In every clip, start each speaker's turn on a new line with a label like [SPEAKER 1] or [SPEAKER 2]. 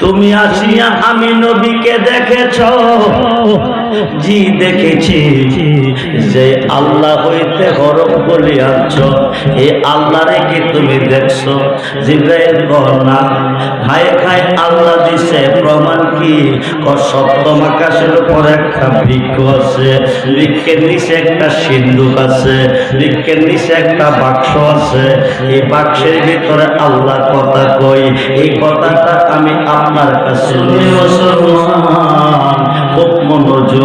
[SPEAKER 1] তুমি আসিয়া আমি নবীকে দেখেছ? জি দেখেছি। যে আল্লাহ হইতে হরফ বলি আনছ, এই আল্লাহরে কি তুমি দেখছো? জিবরাইল কয় না। হায় হায়, আল্লাহ দিছে প্রমাণ কি? সপ্তম আকাশের উপর একটা বৃক্ষ আছে, বৃক্ষের নিচে একটা সিন্ধুক আছে, বৃক্ষের নিচে একটা বাক্স আছে, এই বাক্সের ভিতরে আল্লাহ কথা কই। এই কথাটা আমি আপনার কাছে মুসলমান খুব মনোযোগ।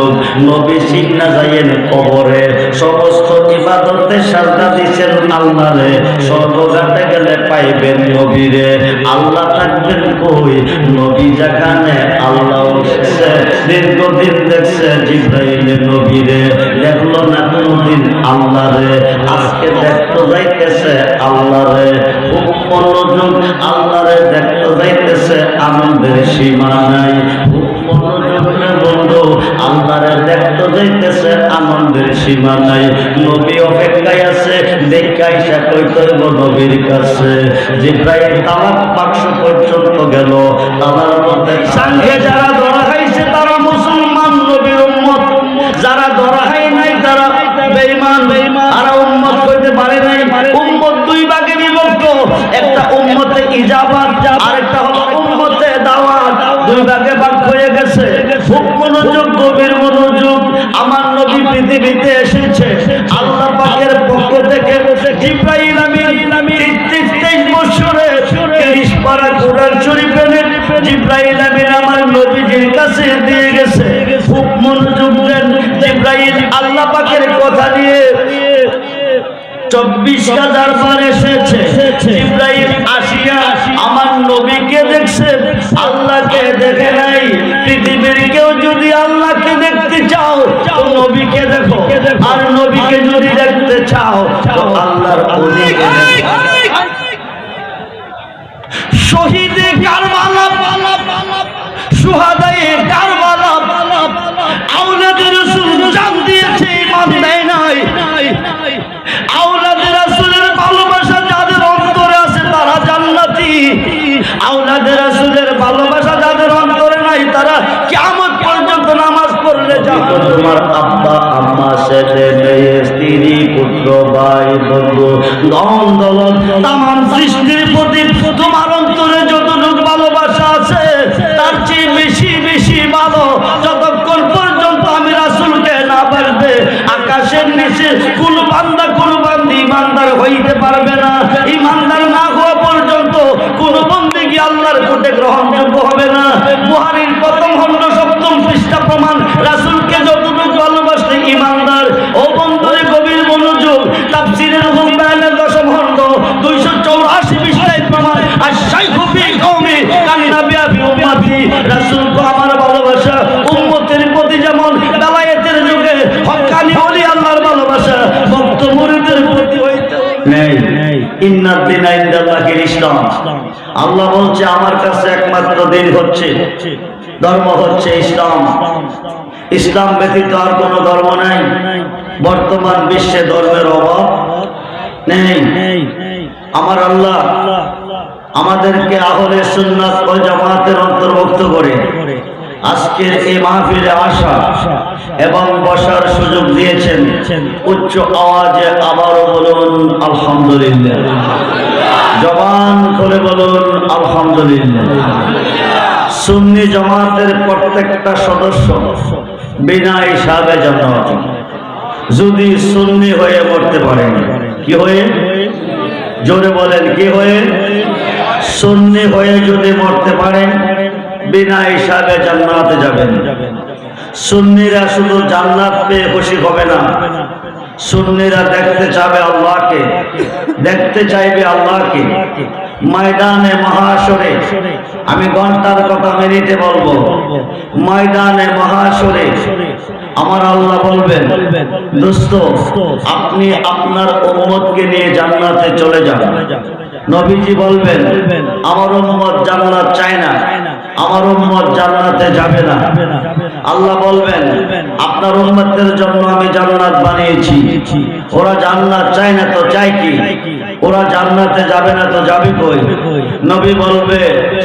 [SPEAKER 1] নবী সিন্না যাইয়েন কবরে, সমস্ত ইবাদতে সাজদা দিছেন আল্লাহরে, স্বর্গঘাটে গেলে পাইবেন নবীরে। আল্লাহ থাকবেন কই? নবী যেখানে আল্লাহ এসেছে, দীর্ঘদিন দেখছে জিবরাইলে নবীরে, দেখলো না কোনদিন আল্লাহরে, আজকে দেখতে যাইতেছে আল্লাহরে। খুব মনোযোগ, আল্লাহরে দেখতে যাইতেছে, আনন্দের সীমা নাই। খুব মনোযোগ বন্ধু, আল্লাহরে দেখতে যাইতেছে, আনন্দের সীমা নাই। নবী অপেক্ষায় আছে, দেখাইসা কইতে হইব নবীর কাছে। জিবরাইল তালাক বাক্স পর্যন্ত গেল, তালার মধ্যে সাংঘে যারা ধরা খাইছে তারা মুসলমান নবীর উম্মত, যারা ধরা খাই নাই তারা বেঈমান। আর উম্মত কইতে পারে নাই। উম্মত দুই ভাগে বিভক্ত, একটা উম্মতে ইজাবাত, আরেকটা হলো উম্মতে দাওয়াত। দুই ভাগে ভাগ হয়ে গেছে। খুব মনোযোগ, গভীর মনোযোগ। আমার নবী পৃথিবীতে এসেছে আল্লাহ পাকের পক্ষ থেকে। জিবরাইল আমিন 23 বছরে 30 পারা কোরআন শরীফ এনে জিবরাইল আমিন আমার নবীজির কাছে দিয়ে গেছে। খুব মনোযোগ দেন। জিবরাইল আল্লাহ পাকের কথা নিয়ে 24,000 বার এসেছে। জিবরাইল আসিয়া আমার নবীকে দেখছে, আল্লাহকে দেখে নাই। পৃথিবীর কেউ যদি আল্লাহকে দেখতে চাও তো নবীকে দেখো, আর নবীকে যদি দেখতে চাও তো আল্লাহর ওলিকে দেখো। শহীদে কারবালা, শুহাদায়ে কারবালা, আওলাদে রাসূল জান দিয়েছে, ঈমান দেয় নাই। আওলাদে রাসূলের ভালোবাসা যাদের অন্তরে আছে তারা জান্নাতি। আওলাদে রাসূলের ভালোবাসা যাদের অন্তরে নাই তারা কিয়ামত পর্যন্ত নামাজ পড়লে যাবে। তোমার আব্বা আম্মা, ছেলে মেয়ে, স্ত্রী, পুত্র, ভাই, বন্ধু, ধন দৌলত, তামাম সৃষ্টির প্রতি তোমার অন্তরে যতটুকু ভালোবাসা আছে তার চেয়ে বেশি বেশি ভালো যতক্ষণ পর্যন্ত আমি রাসূলকে না বাসবে, আকাশের নিচে কোন বান্দা কোন বান্দি ইমানদার হইতে পারবে না। ইমানদার না হওয়া পর্যন্ত কোন বন্দেগী আল্লাহর কোটে গ্রহণযোগ্য হবে না। বুখারীর প্রথম খণ্ড 7ম পৃষ্ঠা প্রমাণ, রাসূলকে যতটুকু ভালোবাসলে ইমানদার। ও বন্ধুরে গভীর মনোযোগ। তাফসীরের হুকুম বায়ানের 10ম খণ্ড 284 পৃষ্ঠায় প্রমাণ। আর শাইখু ফি কওমি কান্নাবি ফি উম্মতি, রাসূলকে আমার ভালোবাসা উম্মতের প্রতি যেমন বেলায়েতের যুগে হক্কানি ওলি আল্লাহর ভালোবাসা ভক্ত মুরিদের প্রতি হইতে নেই। ইন্নাদ দীনা ইনদাল্লাহিল ইসলাম। আল্লাহ বলছে আমার কাছে একমাত্র দিন হচ্ছে, ধর্ম হচ্ছে ইসলাম। ইসলাম ব্যতীত আর কোনো ধর্ম নাই। বর্তমান বিশ্বে ধর্মের অভাব নেই। আমার আল্লাহ আমাদেরকে আহলে সুন্নাত ওয়াল জামাতের অন্তর্ভুক্ত করে আজকের এই মাহফিলে আসা এবং বসার সুযোগ দিয়েছেন। উচ্চ আওয়াজে আবারও বলুন আলহামদুলিল্লাহ। জবান খুলে বলুন আলহামদুলিল্লাহ। সুন্নি জামাতের প্রত্যেকটা সদস্য বিনা হিসাবে জান্নাত, যদি সুন্নি হয়ে মরতে পারেন। কি হয়ে? জোরে বলেন, কি হয়ে? সুন্নি হয়ে যদি মরতে পারেন বিনা হিসাবে জান্নাতে যাবেন। সুন্নিরা শুধু জান্নাত পেয়ে খুশি হবে না, সুন্নিরা দেখতে চাবে আল্লাহকে, দেখতে চাইবে আল্লাহকে ময়দানে মহাশরে। আমি ঘন্টার কথা মিনিটে বলবো। ময়দানে মহাশরে আমার আল্লাহ বলবেন, দোস্ত আপনি আপনার উম্মতকে নিয়ে জান্নাতে চলে যান। নবীজি বলবেন আমার উম্মত জান্নাত চায় না, আমার উম্মত জান্নাতে যাবে না। আল্লাহ বলবেন আপনার উম্মতের জন্য আমি জান্নাত বানিয়েছি। ওরা জান্নাত চায় না তো চায় কি? ওরা জান্নাতে যাবে না তো যাবে কই? নবী বলবে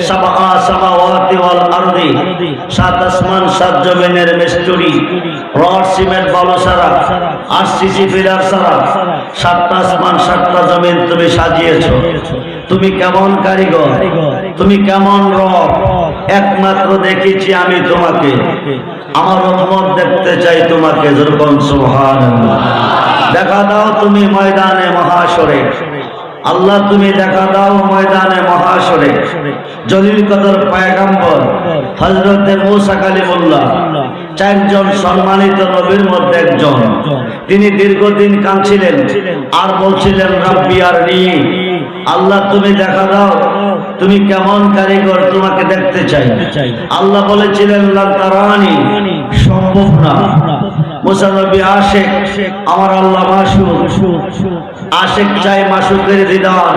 [SPEAKER 1] সাবআ সামাওয়াতি ওয়াল আরদি, সাত আসমান সাত জমিনের মিস্ত্রি, রড সিমেন্ট বালু সারা আরসিসি পিলার সারা সাতটা আসমান সাতটা জমিন তুমি সাজিয়েছো। তুমি কেমন কারিগর, তুমি কেমন রব? একমাত্র দেখেছি আমি তোমাকে, আমার রহমত দেখতে চাই তোমাকে। যেরকম সুবহানাল্লাহ। দেখা দাও তুমি ময়দানে মহাশরে, আল্লাহ তুমি দেখা দাও ময়দানে মহাশরে। জলিল কদর পয়গম্বর হযরতে মূসা কালিমুল্লাহ, চারজন সম্মানিত নবীর মধ্যে একজন। তিনি দীর্ঘদিন কাঁদছিলেন আর বলছিলেন রব্বি আরনি, আল্লাহ তুমি দেখা দাও তুমি কেমন কারিগর, তোমাকে দেখতে চাই। আল্লাহ বলেছিলেন লা তারানি, সম্ভব না। মূসা নবী আশিক, আমার আল্লাহ মাশুক, আশিক চাই মাশুকের দিদার।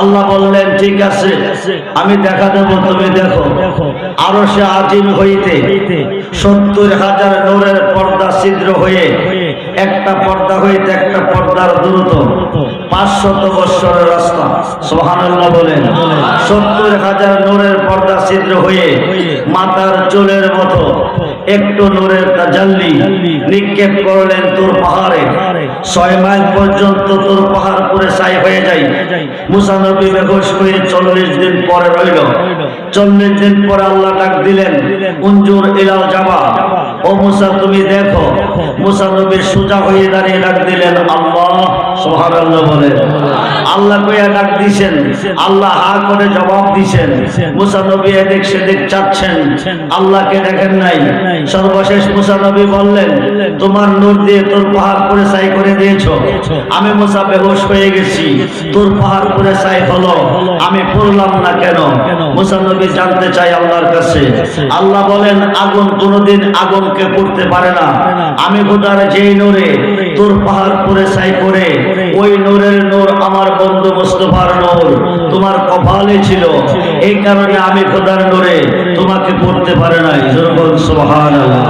[SPEAKER 1] আল্লাহ বললেন ঠিক আছে আমি দেখা দেব, তুমি দেখো। আরশে আজিম হইতে ৭০,০০০ নূরের পর্দা ছিদ্র হয়ে একটা পর্দা হইতে একটা পর্দার দূরত্ব ৫০০ বৎসরের রাস্তা। সুবহানাল্লাহ বলেন। ৭০,০০০ নূরের পর্দা ছিদ্র হয়ে মাথার চুলের মতো একটু নূরের তাজাল্লি নিক্ষেপ করলেন তোর পাহাড়ে। ৬ মাইল পর্যন্ত তোর পাহাড় পুরে ছাই হয়ে যায়। মূসা নবী বেহুশ হয়ে ৪০ দিন পরে রইল। ৪০ দিন পরে আল্লাহ ডাক দিলেন উনজুর ইলাল জাবাল, ও মূসা তুমি দেখো। মূসা নবী সোজা হয়ে দাঁড়িয়ে ডাক দিলেন আল্লাহ। সুবহানাল্লাহ বলেন। আল্লাহ কইয়া ডাক দিছেন, আল্লাহ হা করে জবাব দিছেন। মূসা নবী এদিক সেদিক চাচ্ছেন, আল্লাহকে দেখেন নাই। সর্বশেষ মূসা নবী বললেন তোমার নূর দিয়ে তোর পাহাড় পুরে ছাই করে দিয়েছো। আমি মূসা বেহুশ হয়ে গেছি, তোর পাহাড় পুরে ছাই হলো, আমি পড়লাম না কেন? মূসা নবী জানতে চাই আল্লাহর কাছে। আল্লাহ বলেন আগুন কোনোদিন আগুনকে পড়তে পারে না। আমি খোদার যেই নূরে তোর পাহাড় পুরে ছাই করে, ওই নূরের নূর আমার বন্ধু মুস্তাফার নূর তোমার কপালে ছিল, এই কারণে আমি খোদার নূরে তোমাকে পড়তে পারে নাই। যেরকম সুবহানাল্লাহ।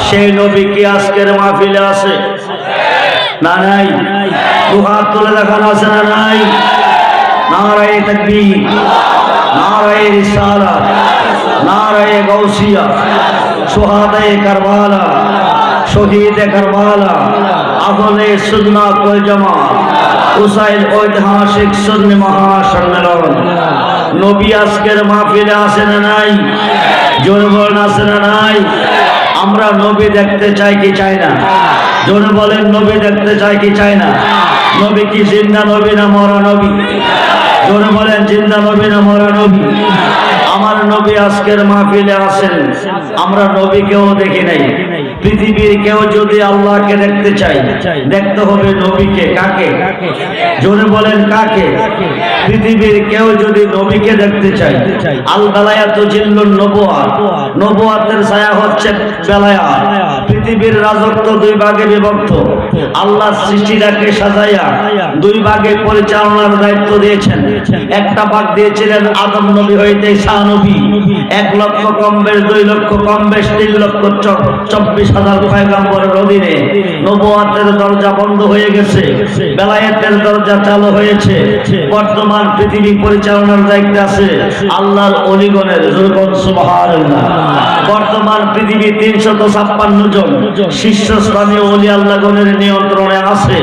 [SPEAKER 1] সেই নবী কি আজকের মাহফিলে আছে না নাই? দুহাত তুলে দেখানো আছে না নাই? নারায়ে তাকবীর, নারায়ে রিসালাত, নারায়ে গাউসিয়া, শুহাদায়ে কারবালা, শহীদে কারবালা, আহলে সুন্নাত ওয়াল জামাত, উসাইল ঐতিহাসিক সুন্নি মহাসম্মেলন। নবী আজকের মাহফিলে আছে না নাই? জোরে বলেন আছে না নাই? আমরা নবী দেখতে চাই কি চাই না? জোরে বলেন নবী দেখতে চাই কি চাই না? নবী কি জিন্দা নবী না মরা নবী? জোরে বলেন জিন্দা নবী না মরা নবী? আমার নবী আজকের মাহফিলে আছেন। আমরা নবীকেও দেখি নাই। পৃথিবীর কেউ যদি আল্লাহকে দেখতে চাই, দেখতে হবে নবীকে। কাকে? জোরে বলেন কাকে? পৃথিবীর কেউ যদি নবীকে দেখতে চাই, আল বেলায়াতু জিল্লুন নবুয়াত, নবুয়াতের ছায়া হচ্ছে বেলায়াত। পৃথিবীর রাজত্ব দুই ভাগে বিভক্ত। আল্লাহ সৃষ্টিটাকে সাজাইয়া দুই ভাগে পরিচালনার দায়িত্ব দিয়েছেন। একটা ভাগ দিয়েছিলেন আদম নবী হইতে ঈসা নবী। ১ লক্ষ কম বেশ, ২ লক্ষ কম বেশ, ৩ লক্ষ ২৪,০০০ পয়গম্বরের অধীনে নবুয়াতের দরজা বন্ধ হয়ে গেছে, বেলায়েতের দরজা চালু হয়েছে। বর্তমান পৃথিবী পরিচালনার দায়িত্বে আছে আল্লাহর ওলিগণের। সুবহানাল্লাহ। বর্তমান পৃথিবী ৩৫৬ জন শীর্ষস্থানীয় ওলি আল্লাহগণের নিয়ন্ত্রণে আছে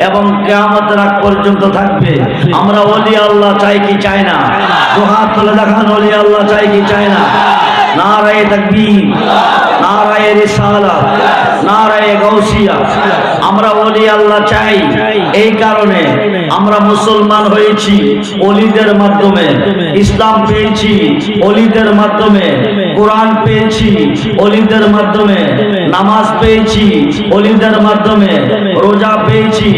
[SPEAKER 1] এবং কিয়ামতের আগ পর্যন্ত থাকবে। আমরা ওলি আল্লাহ চাই কি চাই না? দুহাত তুলে দেখান ওলি আল্লাহ চাই কি চাই না? নারায়ে তাকবীর, নারায়ে রিসালাত, নারায়ে গাউসিয়া। আমরা ওলি আল্লাহ চাই। এই কারণে আমরা মুসলমান হয়েছি ওলিদের মাধ্যমে, ইসলাম পেয়েছি ওলিদের মাধ্যমে, কোরআন পেয়েছি ওলিদের মাধ্যমে, নামাজ পেয়েছি ওলিদের মাধ্যমে, রোজা পেয়েছি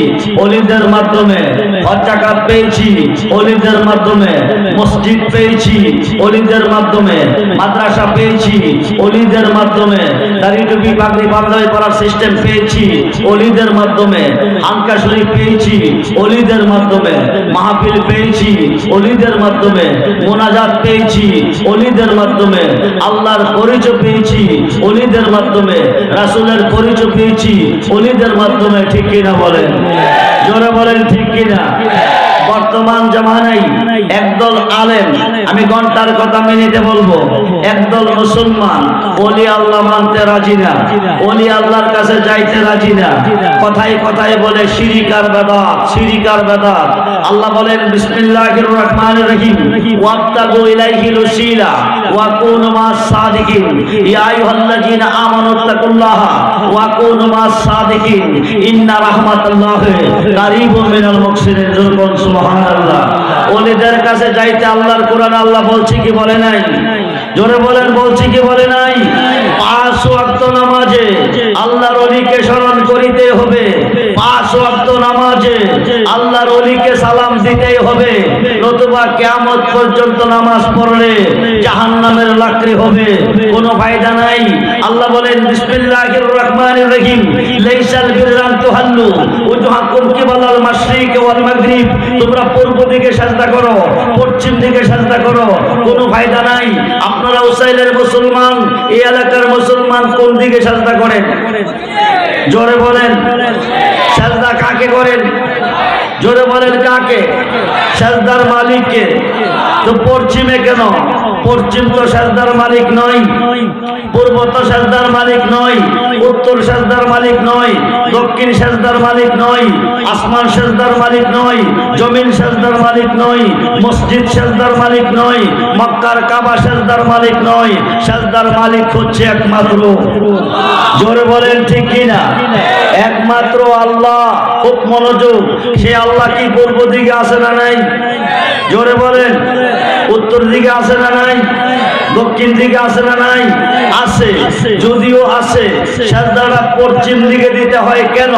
[SPEAKER 1] ওলিদের মাধ্যমে, হজ যাকাত পেয়েছি ওলিদের মাধ্যমে, মসজিদ পেয়েছি ওলিদের মাধ্যমে, মাদ্রাসা পেয়েছি ওলিদের মাধ্যমে, দাড়ি টুপি পাগড়ি বাঁধলে পড়ার সিস্টেম পেয়েছি ওলিদের মাধ্যমে, হালকা শরীফ পেয়েছি ওলিদের মাধ্যমে, মাহফিল পেয়েছি ওলিদের মাধ্যমে, মোনাজাত পেয়েছি ওলিদের মাধ্যমে, আল্লাহর পরিচয় পেয়েছি ওলিদের মাধ্যমে, রাসূলের পরিচয় পেয়েছি ওলিদের মাধ্যমে। ঠিক কিনা বলেন? জোরে বলেন ঠিক কিনা? বর্তমান জামানায় একদল আলেম, আমি ঘন্টার কথা মিনিটে বলবো, একদল মুসলমান ওলি আল্লাহ মানতে রাজি না, ওলি আল্লাহর কাছে যাইতে রাজি না। কথায় কথায় বলে শিরিক আর বেদাত, শিরিক আর বেদাত। আল্লাহ বলেন বিসমিল্লাহির রহমানির রহিম, ওয়াবতাগু ইলাইহিল ওয়াসিলা ওয়া কুনু মাস সাদিকিন, ইয়া আইয়ুহাল্লাযীনা আমানু তাকুল্লাহা ওয়া কুনু মাস সাদিকিন, ইন্না রাহমাতাল্লাহি কারীবুম মিনাল মুহসিনিন। সুবহানাল্লাহ। ওলিদের কাছে যাইতে আল্লাহর কোরআন আল্লাহ বলছে কি বলে নাই? জোরে বলেন, বলছে কি বলে নাই? 5 ওয়াক্ত নামাজে আল্লাহর ওলিকে স্মরণ করিতে হবে, 5 ওয়াক্ত নামাজে আল্লাহর ওলিকে সালাম দিতেই হবে, নতুবা কিয়ামত পর্যন্ত নামাজ পড়লে জাহান্নামের লাকড়ি হবে, কোনো ফায়দা নাই। আল্লাহ বলেন বিসমিল্লাহির রহমানির রহিম, লাইসাল বিররান তুহাল্লু ওয়াজহাকুম কিবালাল মাশরিক ওয়াল মাগরিব, তোমরা পূর্ব দিকে সাজদা করো, পশ্চিম দিকে সাজদা করো, কোনো ফায়দা নাই। আপনারা উসাইলের মুসলমান, এই এলাকার মুসলমান কোন দিকে সাজদা করেন? জোরে বলেন, সাজদা কাকে করেন? জোরে বলেন কাকে? সাজদার মালিককে। তো পশ্চিমে কেন? পশ্চিম তো সাজদার মালিক নয়, পূর্ব তো সাজদার মালিক নয়, উত্তর সাজদার মালিক নয়, দক্ষিণ সাজদার মালিক নয়, আসমান সাজদার মালিক নয়, জমিন সাজদার মালিক নয়, মসজিদ সাজদার মালিক নয়, মক্কার কাবা সাজদার মালিক নয়। সাজদার মালিক হচ্ছে একমাত্র, জোরে বলেন ঠিক কিনা? একমাত্র আল্লাহ। খুব মনোযোগ। সে আল্লাহ কি পূর্ব দিকে আছে না নাই? জোরে বলেন। উত্তর দিকে আছে না নাই? দক্ষিণ দিকে আছে না নাই? আছে। যদিও আছে, সাজদাটা পশ্চিম দিকে দিতে হয় কেন?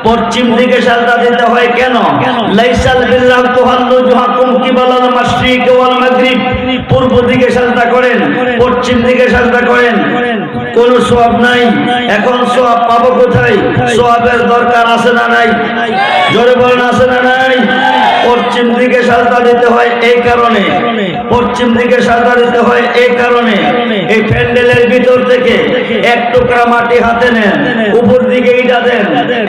[SPEAKER 1] পশ্চিম দিকে সাজদা দিতে হয় কেন? লাইসাল বিররান তুহাল্লু ওয়াজহাকুম কিবালাল মাশরিক ওয়াল মাগরিব, পূর্ব দিকে সাজদা করেন, পশ্চিম দিকে সাজদা করেন, কোনো সওয়াব নাই। এখন সওয়াব পাবো কোথায়? সওয়াবের দরকার আছে না নাই? জোরে বলেন আছে না নাই? পশ্চিম দিকে সাজদা দিতে হয় এই কারণে, পশ্চিম দিকে সাজদা দিতে হয় এই কারণে, এই প্যান্ডেলের ভিতর থেকে এক টুকরা মাটি হাতে নেন, উপর দিকে ইটা দেন,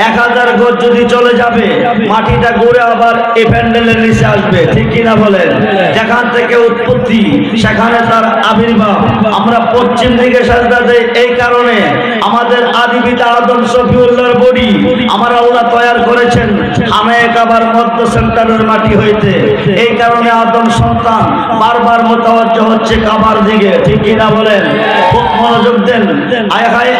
[SPEAKER 1] 1000 গজ যদি চলে যাবে, মাটিটা ঘুরে আবার এই প্যান্ডেলের নিচে আসবে। ঠিক কিনা বলেন? যেখান থেকে উৎপত্তি সেখানে তার আবির্ভাব। আমরা পশ্চিম দিকে সাজদা দেই এই কারণে, আমাদের আদি পিতা আদম শফিউল্লাহর বডি আমার আল্লাহ তৈরি করেছেন হামায়ে কাবার মধ্য সেন্টারের মাটি হইতে। এই কারণে আদম সন্তান বারবার মুতাওয়াজ্জহ হচ্ছে কাবার দিকে। ঠিক কিনা বলেন? খুব মনোযোগ দেন। আয় হায়,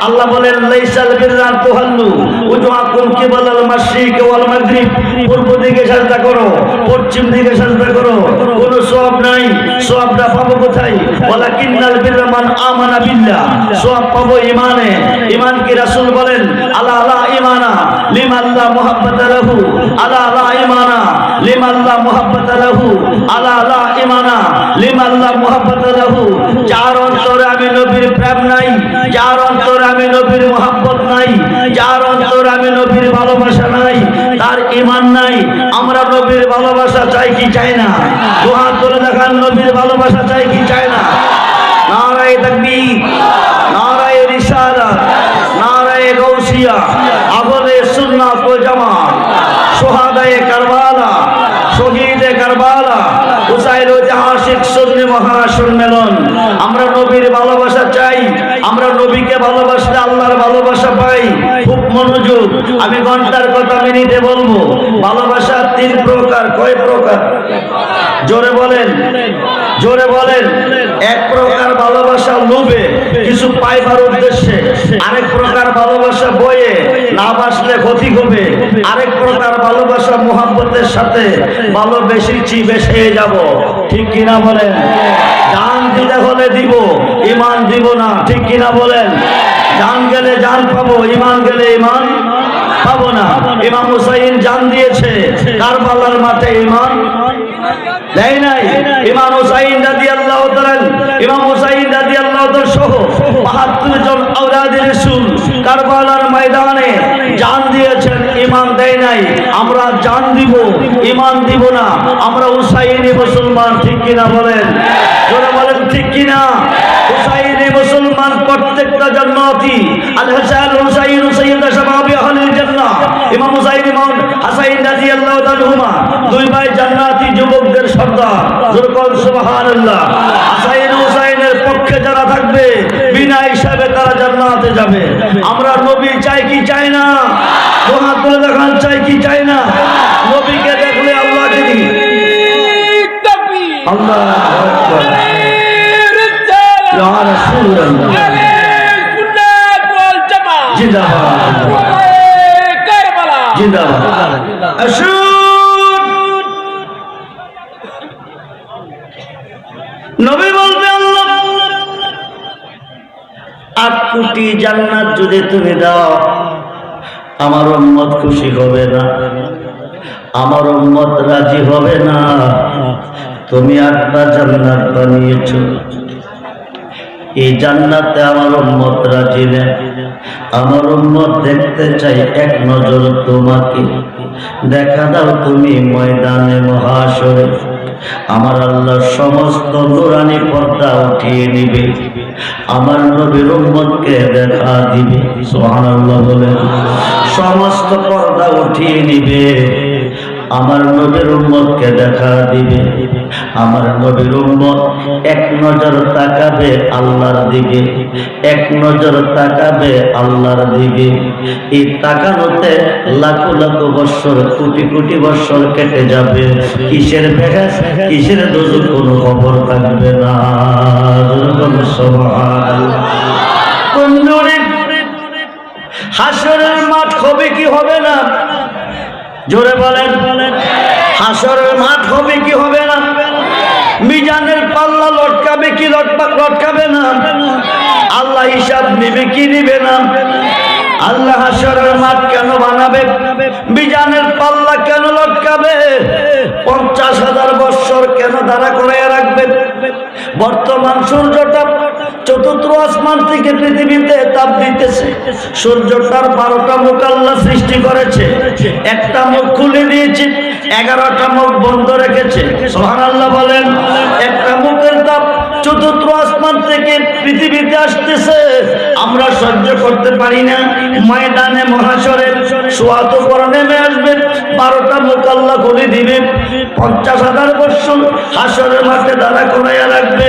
[SPEAKER 1] আল্লাহ বলেন লাইসাল বিররান তুহাল্লু ওয়াজহাকুম কিবালাল মাশরিক ওয়াল মাগরিব, পূর্ব দিকে সাজদা করো, পশ্চিম দিকে সাজদা করো, কোনো সওয়াব নাই। সওয়াবটা পাবো কোথায়? ওয়ালাকিন্নাল বিররা মান আমানা বিল্লাহ, সওয়াব পাবো ঈমানে। ঈমান কি? রাসূল বলেন আলা লা ঈমানা লিমান লা মুহাব্বাতা লাহু, আলা লা ঈমানা লিমান লা মুহাব্বাতা লাহু, আলা লা ঈমানা লিমান লা মুহাব্বাতা লাহু। যার অন্তরে আমি নবীর প্রেম নাই, যার অন্তরে আমি নবীর মুহাব্বত নাই, যার অন্তরে আমি নবীর ভালোবাসা নাই, তার ঈমান নাই। আমরা নবীর ভালোবাসা চাই কি চাই না? দুই হাত তুলে দেখান, নবীর ভালোবাসা চাই কি চাই না? নারায়ে তাকবীর, নারায়ে রিসালাত, নারায়ে গাউসিয়া, আহলে সুন্নাত ওয়াল জামাত, শুহাদায়ে কারবালা, শহীদে কারবালা, হুসাইন ও জাহাশিক সুন্নি মহাসম্মেলন। আমরা নবীর ভালোবাসা চাই, আমরা নবীকে ভালোবাসলে আল্লাহর ভালোবাসা পাই। খুব মনোযোগ। আমি ঘন্টার কথা মিনিটে বলবো। ভালোবাসা 3 প্রকার। কয় প্রকার? জোরে বলেন, জোরে বলেন। এক প্রকার ভালোবাসা লোভে, কিছু পাইবার উদ্দেশ্যে। আরেক প্রকার ভালোবাসা বয়ে, না বাসলে ক্ষতি হবে। আরেক প্রকার ভালোবাসা মুহাব্বতের সাথে, ভালোবেসেছি বেসে যাব। ঠিক কিনা বলেন? জান দিতে হলে দিব, ঈমান দিব না। ঠিক কিনা বলেন? জান গেলে জান পাবো, ঈমান গেলে ঈমান পাবো না। ইমাম হুসাইন জান দিয়েছে কারবালার মাঠে, ঈমান দেয় নাই। ইমাম হুসাইন রাদিয়াল্লাহু তাআলা, ইমাম হুসাইন রাদিয়াল্লাহু তাআলা সহ 72 জন আওলাদে রাসূল কারবালার ময়দানে জান দিয়েছেন, ঈমান দেয় নাই। আমরা জান দিব, ঈমান দিব না। আমরা হুসাইনি মুসলমান, ঠিক কিনা বলেন? জোরে বলেন ঠিক কিনা? হুসাইনি মুসলমান প্রত্যেকটা জান্নাতি। আল হাসান হুসাইন সাইয়্যিদা শাবাবি আহলিল জান্নাহ। ইমাম হুসাইন ইমাম হাসান রাদিয়াল্লাহু তাআলা দুই ভাই জান্নাতি যুবকদের সর্দার। জোরে বলেন সুবহানাল্লাহ। হাসান হুসাইনের পক্ষে যারা থাকবে বিনা হিসাবে তারা জান্নাতে যাবে। আমরা নবী চাই কি চাই না? হাত তুলে দেখান, চাই কি চাই না? নবীকে দেখলে আল্লাহকে দেখি। আল্লাহু আকবার। ইয়া রাসূলুল্লাহ জিন্দাবাদ, জিন্দাবাদ। আসুন, নবী বলতে আল্লাহ 8 কোটি জান্নাত যদি তুমি দাও, আমার উম্মত খুশি হবে না, আমার উম্মত রাজি হবে না। তুমি 8টা জান্নাত বানিয়েছো, এই জান্নাতে আমার উম্মত রাজি না। আমার উম্মত দেখতে চাই এক নজর তোমাকে, দেখা দাও তুমি ময়দানে মহাশরে। আমার আল্লাহ সমস্ত নূরানি পর্দা উঠিয়ে নিবে, আমার নবীর উম্মতকে দেখা দিবে। সুবহানাল্লাহ বলেন। সমস্ত পর্দা উঠিয়ে নিবে, আমার নবীর উম্মতকে দেখা দিবে। আমার নবীর উম্মত এক নজর তাকাবে আল্লাহর দিকে, এক নজর তাকাবে আল্লাহর দিকে। এই তাকানোতে লাখো লাখো বৎসর, কোটি কোটি বৎসর কেটে যাবে। কিসের বেহেস, কিসের দোজখ, কোনো খবর থাকবে না। সুবহানাল্লাহ। বন্ধুরে, হাসরের মাঠ হবে কি হবে না? জোরে বলেন। হাসরের মাঠ হবে কি হবে না? মিজানের পাল্লা লটকাবে কি লটকাবে না? আল্লাহ হিসাব নিবে কি নিবে না? আল্লাহ হাসরের মাঠ কেন বানাবে? মিজানের পাল্লা কেন লটকাবে? 50,000 বৎসর কেন দাঁড়া করে রাখবে? বর্তমান সূর্যটা চতুর্থ আসমান থেকে পৃথিবীতে তাপ দিতেছে। সূর্যটার 12টা মুখ আল্লাহ সৃষ্টি করেছে, একটা মুখ খুলে দিয়েছে, 11টা মুখ বন্ধ রেখেছে। সুবহানাল্লাহ বলেন। একটা মুখের তাপ চতুর্থ আসমান থেকে পৃথিবীতে আসতেছে, আমরা সহ্য করতে পারি না। ময়দানে মহাশরে সোয়াত পর নেমে আসবে, 12টা মুখ আল্লাহ খুলে দিবে। 50,000 বৎসর হাসরের মাঠে দাঁড়া করাইয়া রাখবে।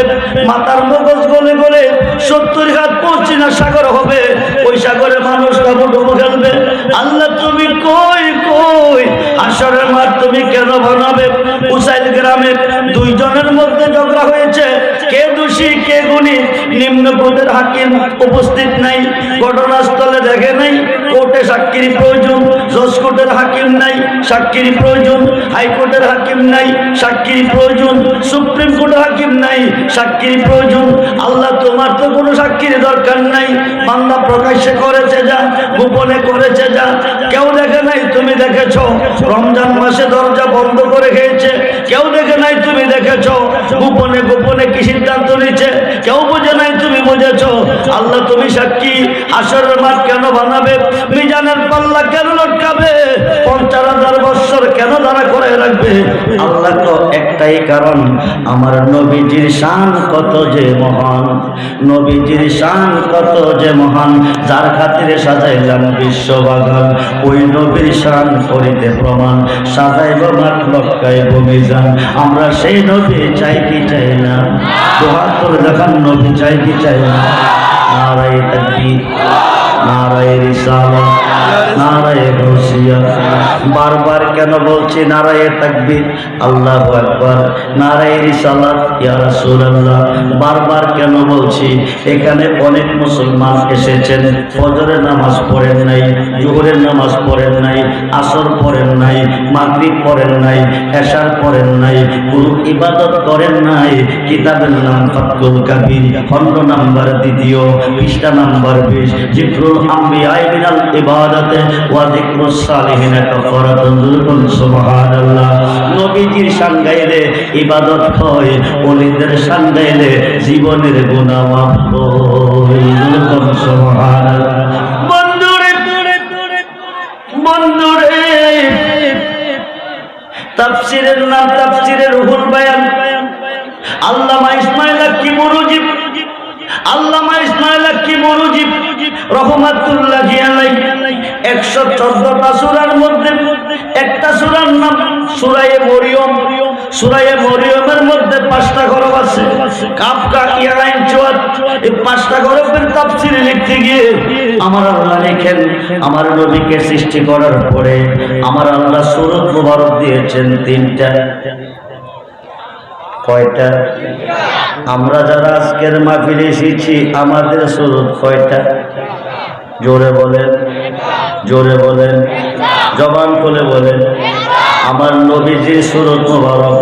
[SPEAKER 1] মাথার মগজ গলে গলে 70 হাত পশ্চিমা সাগর হবে, ওই সাগরে মানুষ ডুবো খেলবে। আল্লাহ তুমি কই কই? হাসরের মাঠ তুমি কেন বানাবে? উসাইল গ্রামে 2 জনের মধ্যে ঝগড়া হয়েছে, কে দোষী কে গুণী? নিম্ন কোর্টের হাকিম উপস্থিত নাই, ঘটনাস্থলে দেখে নাই। কোর্টে সাক্ষীর প্রয়োজন, জজ কোর্টের হাকিম নাই, সাক্ষীর প্রয়োজন। হাইকোর্টের হাকিম নাই, সাক্ষীর প্রয়োজন। সুপ্রিম কোর্টের হাকিম নাই, সাক্ষীর প্রয়োজন। আল্লাহ তোমার তো কোনো সাক্ষীর দরকার নাই। বান্দা প্রকাশ্যে করেছে যা, গোপনে করেছে যা, কেউ দেখে নাই, তুমি দেখেছ। রমজান মাসে দরজা বন্ধ করে খেয়েছে, কেউ দেখে নাই, তুমি দেখেছ। গোপনে গোপনে কি সিদ্ধান্ত নিচ্ছে, কেউ বুঝে নাই, তুমি বুঝেছ। আল্লাহ তুমি সাক্ষী। হাসরের মাঠ কেন বানাবে? মিজানের পাল্লা কেন লটকাবে? 50,000 বৎসর কেন দাঁড়া করে রাখবে? আল্লাহ তো একটাই কারণ, আমার নবীজির শান কত যে মহান, নবীজির শান কত যে মহান। যার খাতিরে সাজাইলাম বিশ্ববাগান, ওই নবীর শান করিতে প্রমাণ। সাজাইব মাঠ লটকাইব মিজান, আমরা সেই নবী চাই কি চাই না? দুহাত তুলে দেখান, নবী চাই কি চাই না? নারায়ে তাকবীর, নারায়ে রিসালাত, নারায়ে গাউসিয়া। বারবার কেন বলছি নারায়ে তাকবীর, আল্লাহু আকবার, নারায়ে রিসালাত, ইয়া রাসূলুল্লাহ? বারবার কেন বলছি? এখানে অনেক মুসলমান এসেছেন, ফজরের নামাজ পড়েন নাই, জোহরের নামাজ পড়েন নাই, আসর পড়েন নাই, মাগরিব পড়েন নাই, এশার পড়েন নাই, কোনো ইবাদত করেন নাই। কিতাবের নাম ফাতহুল কাবীর, খণ্ড নাম্বার 2, পৃষ্ঠা নাম্বার 20। যিকরুল আম্বিয়া মিনাল ইবাদাতে ওয়া যিকরুস সালিহিন কাফারাতুন। সুবহানাল্লাহ। নবীজির শান গাইলে ইবাদত হয়, ওলিদের শান গাইলে জীবনের গুনাহ মাফ হয়। সুবহানাল্লাহ। রহমাতুল্লাহি আলাইহি 114টা সূরার মধ্যে একটা সূরার নাম সূরা মরিয়ম। সূরা মরিয়মের মধ্যে 5টা হরফ আছে, কাফ কা ইয়া আইন চওয়াত। এই 5টা হরফের তাফসীর লিখতে গিয়ে আমার আল্লাহ লেখেন, আমার নবীকে সৃষ্টি করার পরে আমার আল্লাহ সূরত মুবারক দিয়েছেন 3টা। কয়টা? আমরা যারা আজকের মাহফিলে এসেছি আমাদের সূরত কয়টা? জোরে বলেন, জোরে বলেন, জবান খুলে বলেন। আমার নবীজির সূরত মুবারক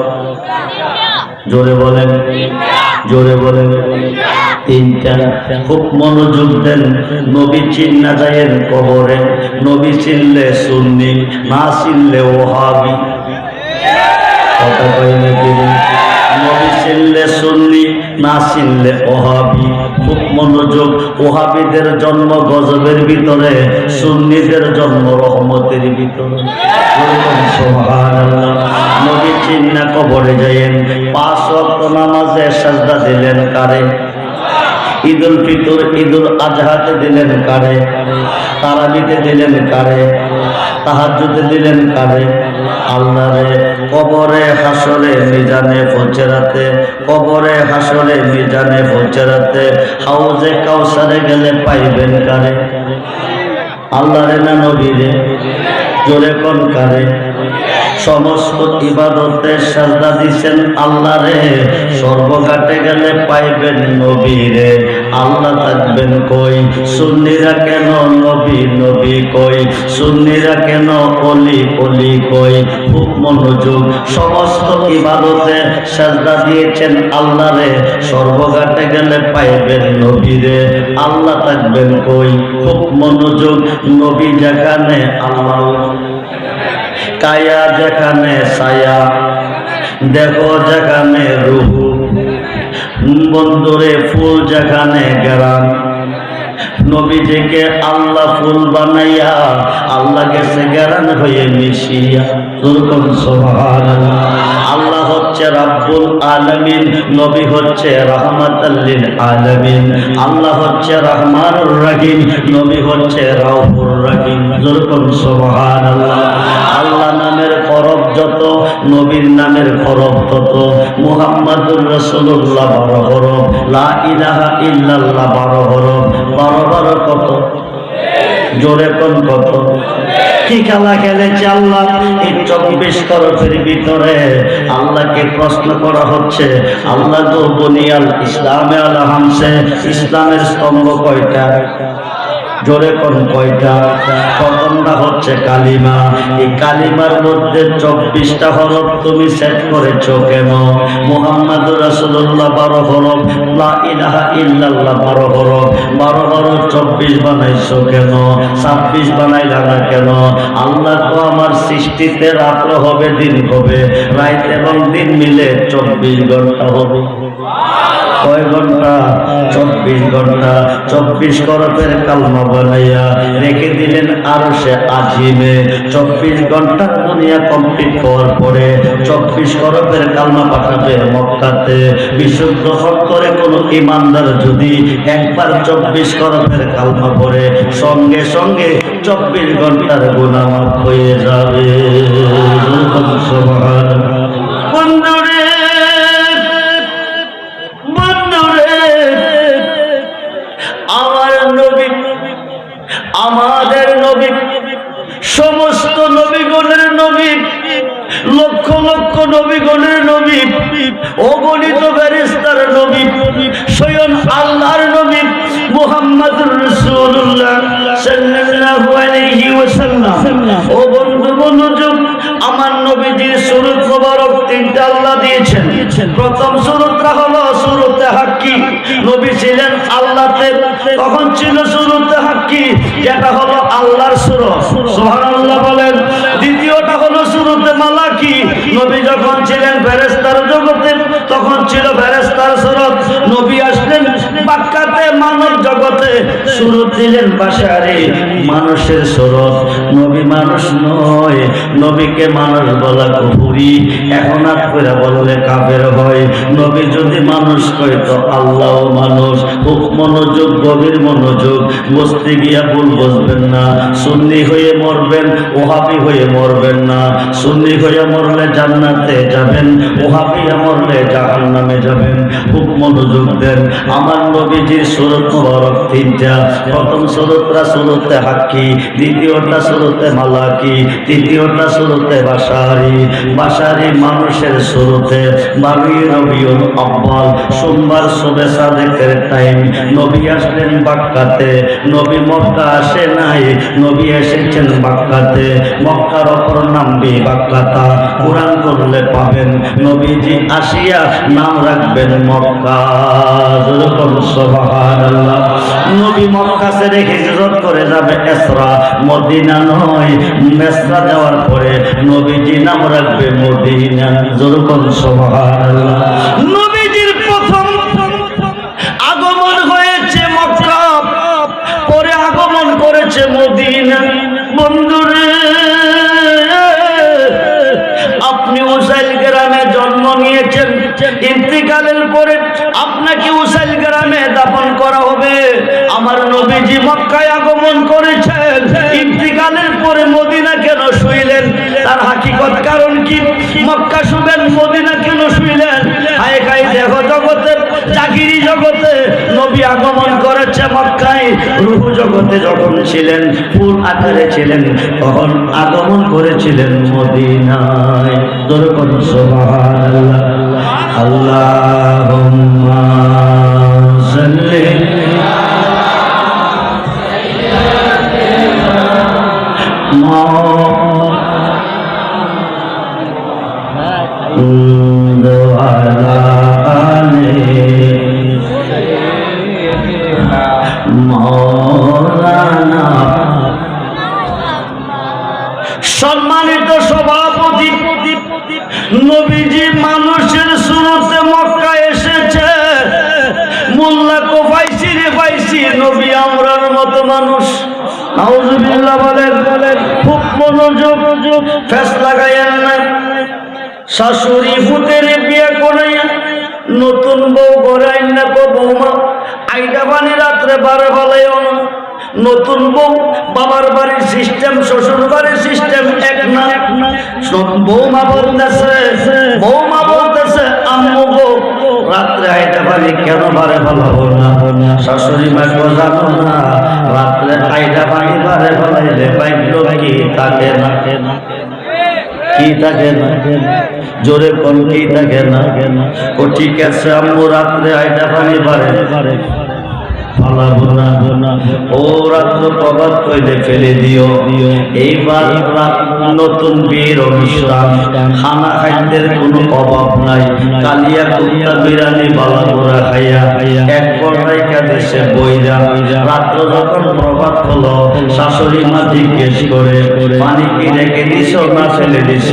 [SPEAKER 1] জোরে বলেন, জোরে বলেন, 3টা। খুব মনোযোগ দেন। নবী চিন্না যায়েন কবরে, নবী চিনলে সুন্নি, না চিনলে ওহাবি। কথা কই নাকি? নবী চিনলে সুন্নি, না চিনলে ওহাবি। খুব মনোযোগ। ওহাবিদের জন্ম গজবের ভিতরে, সুন্নিদের জন্ম রহমতের ভিতরে। সুবহানাল্লাহ। নবী চিন্না কবরে যায়েন, 5 ওয়াক্ত নামাজে সাজদা দিলেন কারে? ঈদুল ফিতর ঈদুল আজহাতে দিলেন কারে? তারাবিতে দিলেন কারে? তাহাজ্জুদে দিলেন কারে? আল্লাহরে। কবরে হাসরে মিজানে ফুচরাতে, কবরে হাসরে মিজানে ফুচরাতে, হাউজে কাউসারে গেলে পাইবেন কারে? আল্লাহরে না নবীরে? জোরে কোন কারে? সমস্ত ইবাদতে সাজদা দিছেন আল্লাহরে, সর্বঘাটে গেলে পাইবেন নবীরে। আল্লাহ থাকবেন কই? সুন্নিরা কেন নবী নবী কই? সুন্নিরা কেন অলি অলি কই? খুব মনোযোগ। সমস্ত ইবাদতে সাজদা দিয়েছেন আল্লাহরে, সর্বঘাটে গেলে পাইবেন নবীরে। আল্লাহ থাকবেন কই? খুব মনোযোগ। নবী যেখানে আল্লাহ, কায়া যেখানে ছায়া, দেখো যেখানে রুহু, বন্ধুরে ফুল যেখানে গেরান। নবীজিকে আল্লাহ ফুল বানাইয়া আল্লাহ গেছে গেরান হয়ে মিশিয়া। সুবহানাল্লাহ। আল্লাহ হচ্ছে রাব্বুল আলামিন, নবী হচ্ছে রাহমাতাল লিল আলামিন। আল্লাহ হচ্ছে রহমানুর রহিম, নবী হচ্ছে রাউফুর রহিম। সুবহানাল্লাহ। আল্লাহ নামের হরফ যত, নবীর নামের হরফ তত। মুহাম্মাদুর রাসূলুল্লাহ 12 হরফ, লা ইলাহা ইল্লাল্লাহ 12 হরফ। 12 কত? জোরে কোন কত? কি খেলা খেলেছে আল্লাহ এই 24 হরফের ভিতরে? আল্লাহকে প্রশ্ন করা হচ্ছে, আল্লাহ তো বুনিয়াল ইসলামে আলা হামসে, ইসলামের স্তম্ভ কয়টা? জোরে কোন কয়টা? প্রথমটা হচ্ছে কালিমা। এই কালিমার মধ্যে 24টা হরফ তুমি সেট করেছো কেন? মুহাম্মাদুর রাসূলুল্লাহ 12 হরফ, লা ইলাহা ইল্লাল্লাহ 12 হরফ। 12 হরফ 24 বানাইছো কেন? 26 বানাইলা না কেন? আল্লাহ তো আমার সৃষ্টিতে রাত্র হবে দিন হবে, রাত এবং দিন মিলে 24 ঘন্টা হবে। কয় ঘন্টা? 24 ঘন্টা। 24 হরফের কালমা বানাইয়া রেখে দিলেন আরশে আজিমে। 24 ঘন্টার দুনিয়া কমপ্লিট হওয়ার পরে 24 হরফের কালমা পাঠাবে মক্কাতে। বিশুদ্ধ অন্তরে কোন ইমানদার যদি একবার 24 হরফের কালমা পড়ে, সঙ্গে সঙ্গে 24 ঘন্টার গুনাহ মাফ হয়ে যাবে। সুবহানাল্লাহ। বন্ধুরে, আমার নবী, আমাদের নবী, সমস্ত নবীগণের নবী, লক্ষ লক্ষ নবীগণের নবী, অগণিত ফেরেশতার নবী, স্বয়ং আল্লাহর নবী মুহাম্মদুর রাসূলুল্লাহ সাল্লাল্লাহু আলাইহি ওয়াসাল্লাম। ও বন্ধু মনোযোগ। আমার নবীজির সূরত মুবারক 3টা আল্লাহ দিয়েছেন। প্রথম সূরতটা হলো সূরতে হাক্কি। নবী ছিলেন আল্লাহতে, তখন ছিল সূরতে হাক্কি, যেটা হলো আল্লাহর সূরত। সুবহানাল্লাহ বলেন। দ্বিতীয়টা হলো সূরতে মালাকি। নবী যখন ছিলেন ফেরেশতার জগতে, তখন ছিল ফেরেশতার সূরত। নবী আসলেন বাক্কাতে মানব জগতে সুরত দিলেন বাশারে, মানুষের সুরত। নবী মানুষ নয়, নবীকে মানুষ বলা কুফরি। এখন আর করে বললে কাফের হয়। নবী যদি মানুষ কয় তো আল্লাহও মানুষ। খুব মনোযোগ, গভীর মনোযোগ। বসতে গিয়া ভুল বসবেন না। সুন্নি হয়ে মরবেন, ওহাবি হয়ে মরবেন না। সুন্নি হয়ে মরলে জান্নাতে যাবেন, ওহাবিয়া মরলে জাহান্নামে যাবেন। খুব মনোযোগ দেন। আমার নবীজির সুরত মুবারক তিনটা। প্রথম সুরতটা সুরতে হাক্কি, দ্বিতীয়টা সুরতে মালাকি, তৃতীয়টা সুরতে বাশারি। বাশারি মানুষের সুরতে বাবি রবিউল আউয়াল, সোমবার সুবে সাদেকের টাইম নবী আসলেন বাক্কাতে। নবী মক্কা আসে নাই, নবী এসেছেন বাক্কাতে। মক্কার অপর নাম বাক্কাতা, কোরআন করলে পাবেন। নবীজি আসিয়া নাম রাখবেন মক্কা। সুবহানাল্লাহ। নবী মক্কা ছেড়ে হিজরত করে যাবে ইসরা, মদিনা নয়। মিসরা যাওয়ার পরে নবীজি নাম রাখবে মদিনা। যেরকম সুবহানাল্লাহ। নবীজির প্রথম আগমন হয়েছে মক্কা, পরে আগমন করেছে মদিনা। বন্ধুরে, আপনি উসাইল গ্রামে জন্ম নিয়েছেন, ইন্তিকালের পরে আপনাকে উসাইল গ্রামে দাফন করা হবে। আমার নবীজি মক্কায় আগমন করেছেন, ইন্তিকালের পরে মদিনা কেন শুইলেন? তার হাকিকত কারণ কি? মক্কা শুবেন, মদিনা কেন শুইলেন? হায় খাই দেহ জগতে, চাকরি জগতে নবী আগমন করেছে মক্কায়। রূহ জগতে যখন ছিলেন, ফুল আকারে ছিলেন, তখন আগমন করেছিলেন মদিনায়। যেরকম সুবহানাল্লাহ। আল্লাহুম্মা সাল্লি সম্মানিত সভাপতি, নবীজি মানুষের সুরতে মক্কা এসেছে। মোল্লা কোফাইসি রে পাইছি, নবী আমরার মতো মানুষ। নাউজুবিল্লাহ বলেন। খুব মনোযোগ, ফেস লাগাইয়েন না। শাশুড়ি পুতের বিয়ে করাইয়া নতুন বউ গড়াই না গো বৌমা, আইডা বানি রাত্রে বারে ফলাইও না। নতুন বউ বাবার বাড়ির সিস্টেম, শ্বশুর বাড়ির সিস্টেম এক না। বৌমা বলতেছে আম্মু গো রাত্রে আইডা বানি কেন বারে ফলাবো না? শাশুড়ি মা গো জানো না, রাত্রে আইডা বানি বারে ফলাইলে বাইকলো কি থাকে না? কি থাকে না? জোরে কোন কি থাকে না? ও ঠিক আছে আম্মু, রাত্রে আইডা পানি বারে ফালাবো না। ও রাত্র প্রভাত কইলে ফেলে দিও। এইবার নতুন বিয়ের অনুষ্ঠান, খানা খাদ্যের কোনো অভাব নাই। কালিয়া কুত্তা বিরানি বালা গোড়া খাইয়া এক পর্যায়ে কাঁদেছে বইরা। রাত্র যখন প্রভাত হলো, শাশুড়ি মা জিজ্ঞেস করে পানি কি রেখে দিছ না ফেলে দিছ?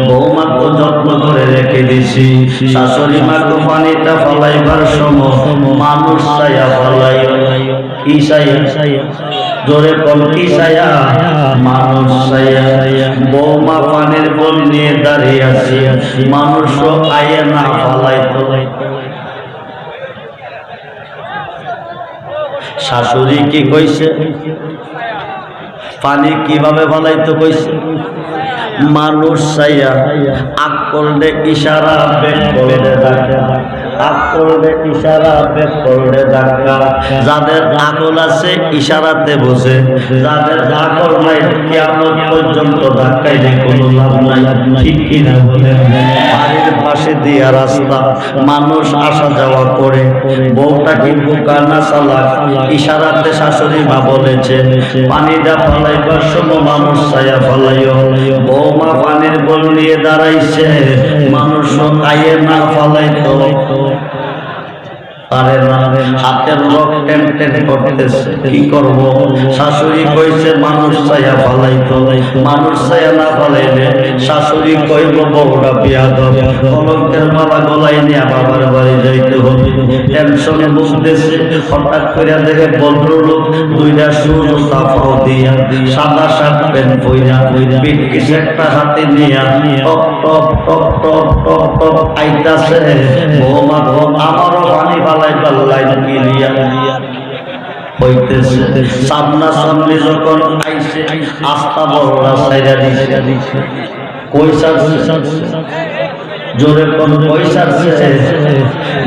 [SPEAKER 1] বৌমা তো যত্ন করে রেখে দিছি। শাশুড়ি মা তো পানিটা ফলাইবার সময় মানুষ ছায়া ফলাই। কি ছায়া? জোরে কোন কি ছায়া? মানুষ ছায়া। বৌমা পানির বল নিয়ে দাঁড়িয়ে আছে, মানুষও আয়ে না ফলাই তোলাই। শাশুড়ি কি কইছে? পানি কিভাবে ফলাইতে কইছে? মানুষ চাইয়া আগ করলে ইশারা, বেগ করলে ধাক্কা। আগ করলে ইশারা, বেগ করলে ধাক্কা। যাদের আকল আছে ইশারাতে বোঝে, যাদের আকল নাই কিয়ামত পর্যন্ত ধাক্কাইলে কোনো লাভ নাই। ঠিক কিনা বলেন? বাড়ির পাশে দিয়া রাস্তা, মানুষ আসা যাওয়া করে। বউটা কি বোকা না চালাক? ইশারাতে শাশুড়ি মা বলেছে পানিটা ফলাইবার সময় মানুষ ছায়া ফলাইও। বৌমা পানির বল নিয়ে দাঁড়াইছে, মানুষ আয়ে না ফলাইতো। পারে না, হাতের রক টেন টেন করতেছে। কি করব? শাশুড়ি কইছে মানুষ ছায়া ফালাইতো, মানুষ ছায়া না ফালাইলে শাশুড়ি কইব বউটা বিয়াদব, কলঙ্কের মালা গলায় নিয়ে বাবার বাড়ি যাইতে হবে। টেনশনে বুঝতেছে, হঠাৎ করে দেখে ভদ্রলোক দুইটা সুর সাফাও দিয়া, সাদা শার্ট প্যান্ট পইরা, বিটকিস একটা হাতে নিয়া top top top top top top আইতাছে। বৌমা গো, আমারও পানি ফালাই পাল্লাই কিলিয়া হইতেছে। সামনা সামনে যখন আইছে, আস্তা বড়রা সাইরা দিছে। কইসা জোরে কোন পয়সা দিছে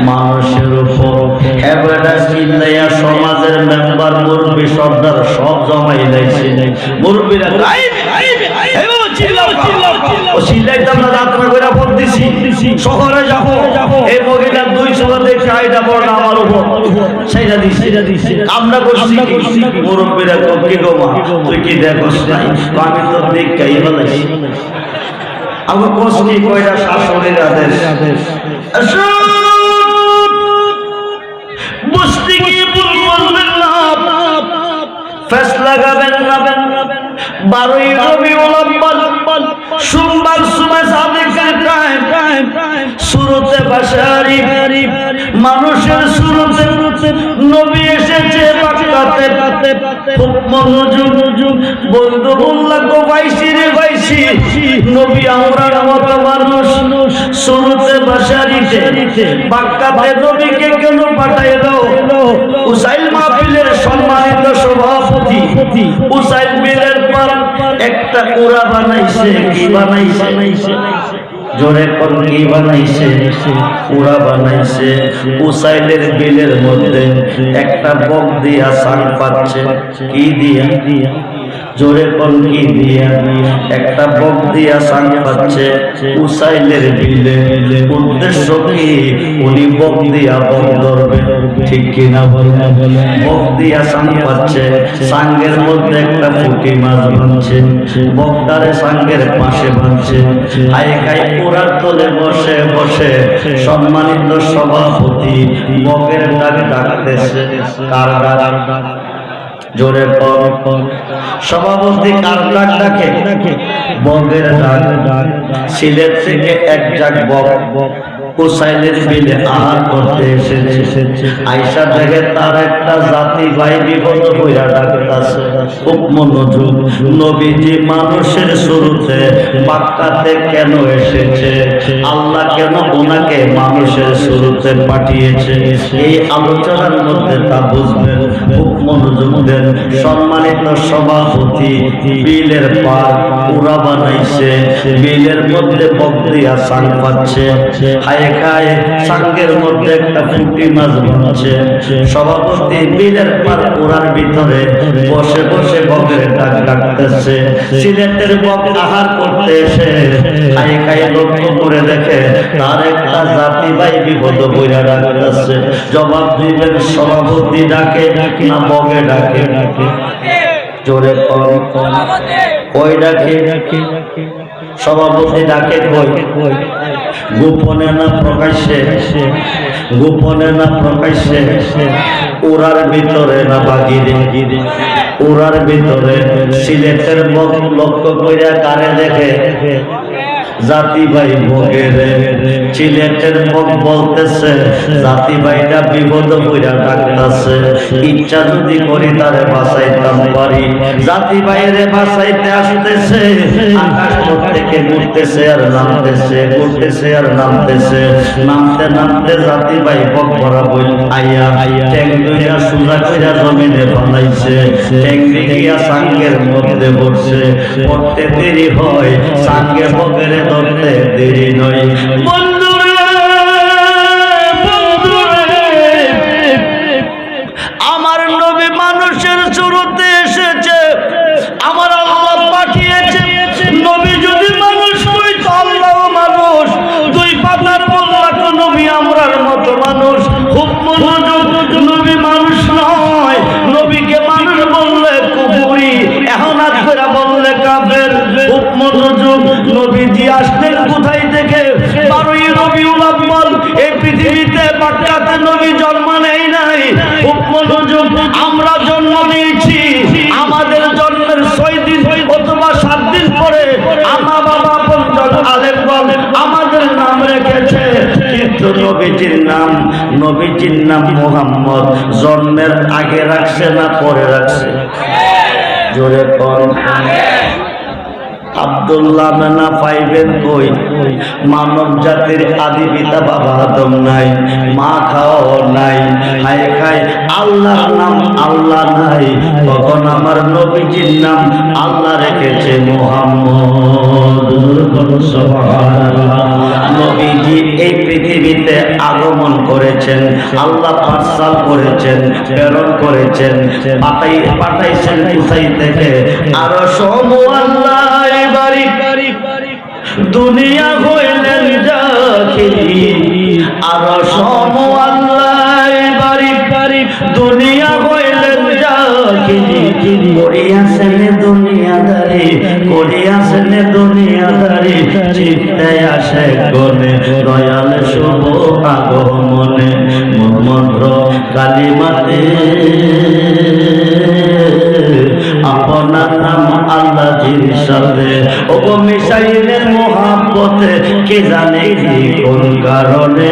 [SPEAKER 1] মানুষের উপর। এবারে চিল্লাইয়া সমাজের মেম্বার মুরব্বি সর্দার সব জমাই লাইছে। মুরব্বিরা শহরে যাবো, এই মহিলা 200 দেখে আইডা পড় আমার উপর সেইটা দিচ্ছে। আমরা করছি মুরব্বিরা কি গো মা, তুই কি দেখোস নাই? আমি তো দেখাই বলেছি আমার কষ্টি কয়টা শাশুড়ির আদেশ বুঝতে গিয়ে ভুল বলবেন না, ফেস লাগাবেন না। 12ই রবিউল আউয়াল সোমবার সুবহ সাদিকের টাইম শুরুতে বাশারি মানুষের শুরুতে নবী এসেছে মক্কাতে। খুব মনোযোগ বন্ধু বললাম গো ভাইসি রে ভাইসি, নবী আমরার মতো মানুষ শুরুতে বাশারিতে মক্কাতে নবীকে কেন পাঠাইলো? উসাইল মাহফিলের সম্মানিত সভাপতি উসাইল বিলের পর একটা কোরা বানাইছে। কি বানাইছে? জোরে কোন কি বানাইছে? কোরা বানাইছে। উসাইলের বিলের মধ্যে একটা বক দিয়া সাং পাচ্ছে। কি দিয়া? জোরে কোন কি দিয়া? একটা বক দিয়া সাং পাচ্ছে উসাইলের বিলে। উদ্দেশ্য কি? উনি বক দিয়া বক ধরবে। ঠিক কিনা বলনা? বক দিয়া সাং পাচ্ছে, সাঙ্গের মধ্যে একটা পুঁটি মাছ বাঁধছে, বকটারে সাঙ্গের পাশে বাঁধছে। আয় খাই পুরার তলে বসে বসে সম্মানিত সভাপতি বকের ডাক ডাকতেছে। কার ডাক? জোরে পর সভাপতি কার ডাক ডাকে? বকের ডাক। সিলেট থেকে এক জাগ বক উসাইলের বিলে আহার করতে এসেছে। আইসা দেখে তার একটা জাতি ভাই বিপদ হইয়া ডাকতেছে। খুব মনোযোগ, নবীজি মানুষের শুরুতে মক্কাতে কেন এসেছে? আল্লাহ কেন ওনাকে মানুষের শুরুতে পাঠিয়েছে? এই আলোচনার মধ্যে তা বুঝবেন। খুব মনোযোগ দেন। সম্মানিত সভাপতি বিলের পার পুরা বানাইছে, বিলের মধ্যে বক দিয়া সাং পাচ্ছে। খায় সাঙ্গের মধ্যে একটা পুঁটি মাছ বানাচ্ছে। সভাপতি বিলের পার পুরার ভিতরে বসে বসে বকের ডাক ডাকতেছে। সিলেটের বক আহার করতে এসে খায় লক্ষ্য করে দেখে তার একটা জাতি ভাই বিপদ বইরা ডাকতেছে। জবাব দিবেন সভাপতি ডাকে না বকে ডাকে? জোরে কই ডাকে? সভাপতি ডাকে কই? গোপনে না প্রকাশ্যে? গোপনে না প্রকাশ্যে? ওরার ভিতরে না বাগিরে? ওরার ভিতরে। সিলেটের বক লক্ষ্য কইরা কারে দেখে? জাতি ভাই বকের। সিলেটের বক বলতেছে জাতি ভাইটা বিপদ কইরা ডাকতেছে, ইচ্ছা যদি করি তারে বাঁচাইতাম পারি। জাতি ভাইরে বাঁচাইতে আসতেছে, আকাশ থেকে ঘুরতেছে আর নামতেছে, ঘুরতেছে আর নামতেছে। নামতে নামতে জাতি ভাই বক ভরা বই আইয়া ট্যাং দুইটা সোজা কইরা জমিনে বানাইছে। ট্যাংরি গিয়া সাঙ্গের মধ্যে বসছে। পড়তে দেরি হয়, সাঙ্গে বকের ধরতে দেরি নয়। বন্ধুরে আমার নবী মানুষের শুরুতে এসেছে, আমার আল্লাহ পাঠিয়েছে। নবী যদি মানুষ হইতো, আল্লাহ মানুষ। দুই পাতার বললা নবী আমরার মতো মানুষ। খুব মনোযোগ, নবী মানুষ নয়। নবীকে মানুষ বললে কুফরি, এখন আজ করে বললে কাফের। খুব মনোযোগ, নবীজি আসলেন কোথায় থেকে? 12ই রবিউল আউয়াল। এই পৃথিবীতে মক্কাতে নবী জন্ম আমরা জন্ম নিয়েছি, আমাদের জন্মের 6 দিন অথবা 7 দিন পরে আমা বাবা পঞ্চল আলেমগণ আমাদের নাম রেখেছে, কিন্তু নবীজির নাম মুহাম্মদ জন্মের আগে রাখছে না পরে রাখছে? জোরে কোন? আব্দুল্লাহ নানা পাইবেন কই? মানব জাতির আদি পিতা বাবা আদম নাই, মা খাওয়াও নাই, হায় খায় আল্লাহর নাম আল্লাহ নাই, তখন আমার নবীজির নাম আল্লাহ রেখেছে মুহাম্মদ। সুবহানাল্লাহ। নবীজি এই পৃথিবীতে আগমন করেছেন, আল্লাহ পাঠাল করেছেন, প্রেরণ করেছেন, পাঠাইছেন কোথায় থেকে? আরশ মুআল্লাহ দুনিয়া হইলেন জাকিরি, আরশ মুআল্লাহ বাড়ি দুনিয়া হইলেন জাকিরি, করিয়াছেন দুনিয়াদারি চিত্তে আসে গনে দয়াল শুভ আগমনে মন্ত্র কালিমাতে আপনার নাম আল্লাহ জির সাথে ও মিশাইলেন মোহাব্বতে, কে জানে কি কোন কারণে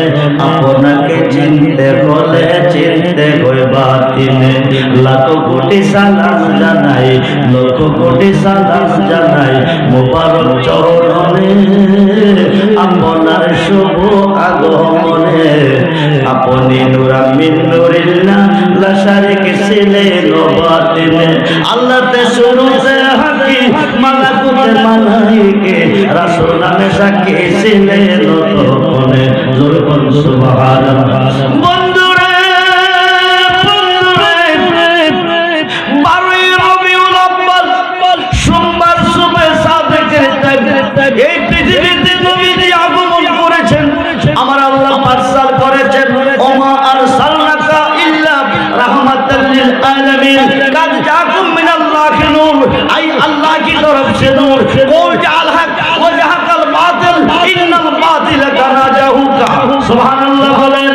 [SPEAKER 1] আপনাকে চিনতে হলে চিনতে হই বাতিনে। লাখো কোটি সালাম জানাই, লক্ষ কোটি সালাম জানাই মোবারক চরণে আপনার শুভ আগমনে। আপনি নূরা মিন নূরিল্লাহ লা শারীকা ছিলেন বাতিনে। আল্লাহতে শুরুতে হাকি মালাকুতে মালাইকে রাসূল নামে সাক্ষী ছিলেন তখনে। জোরে বল সুবহানাল্লাহ। বন্ধুরে 12 রবিউল আউয়াল সোমবার সুবহে সাদেকের তাক এই পৃথিবীতে নবীজি আগমন করেছেন, আমার আল্লাহ পাঠাল করেছেন। ওমা আরসালনাকা ইল্লা রাহমাতাল লিল আলামিন, কাদ জাকুম মিনাল্লাহি নূর, আই আল্লাহ की तरफ से नूर, कुल जाल हक व जहकल बातिल इन्नल बातिल काना जाहुका। सुबहानाल्लाह বলেন।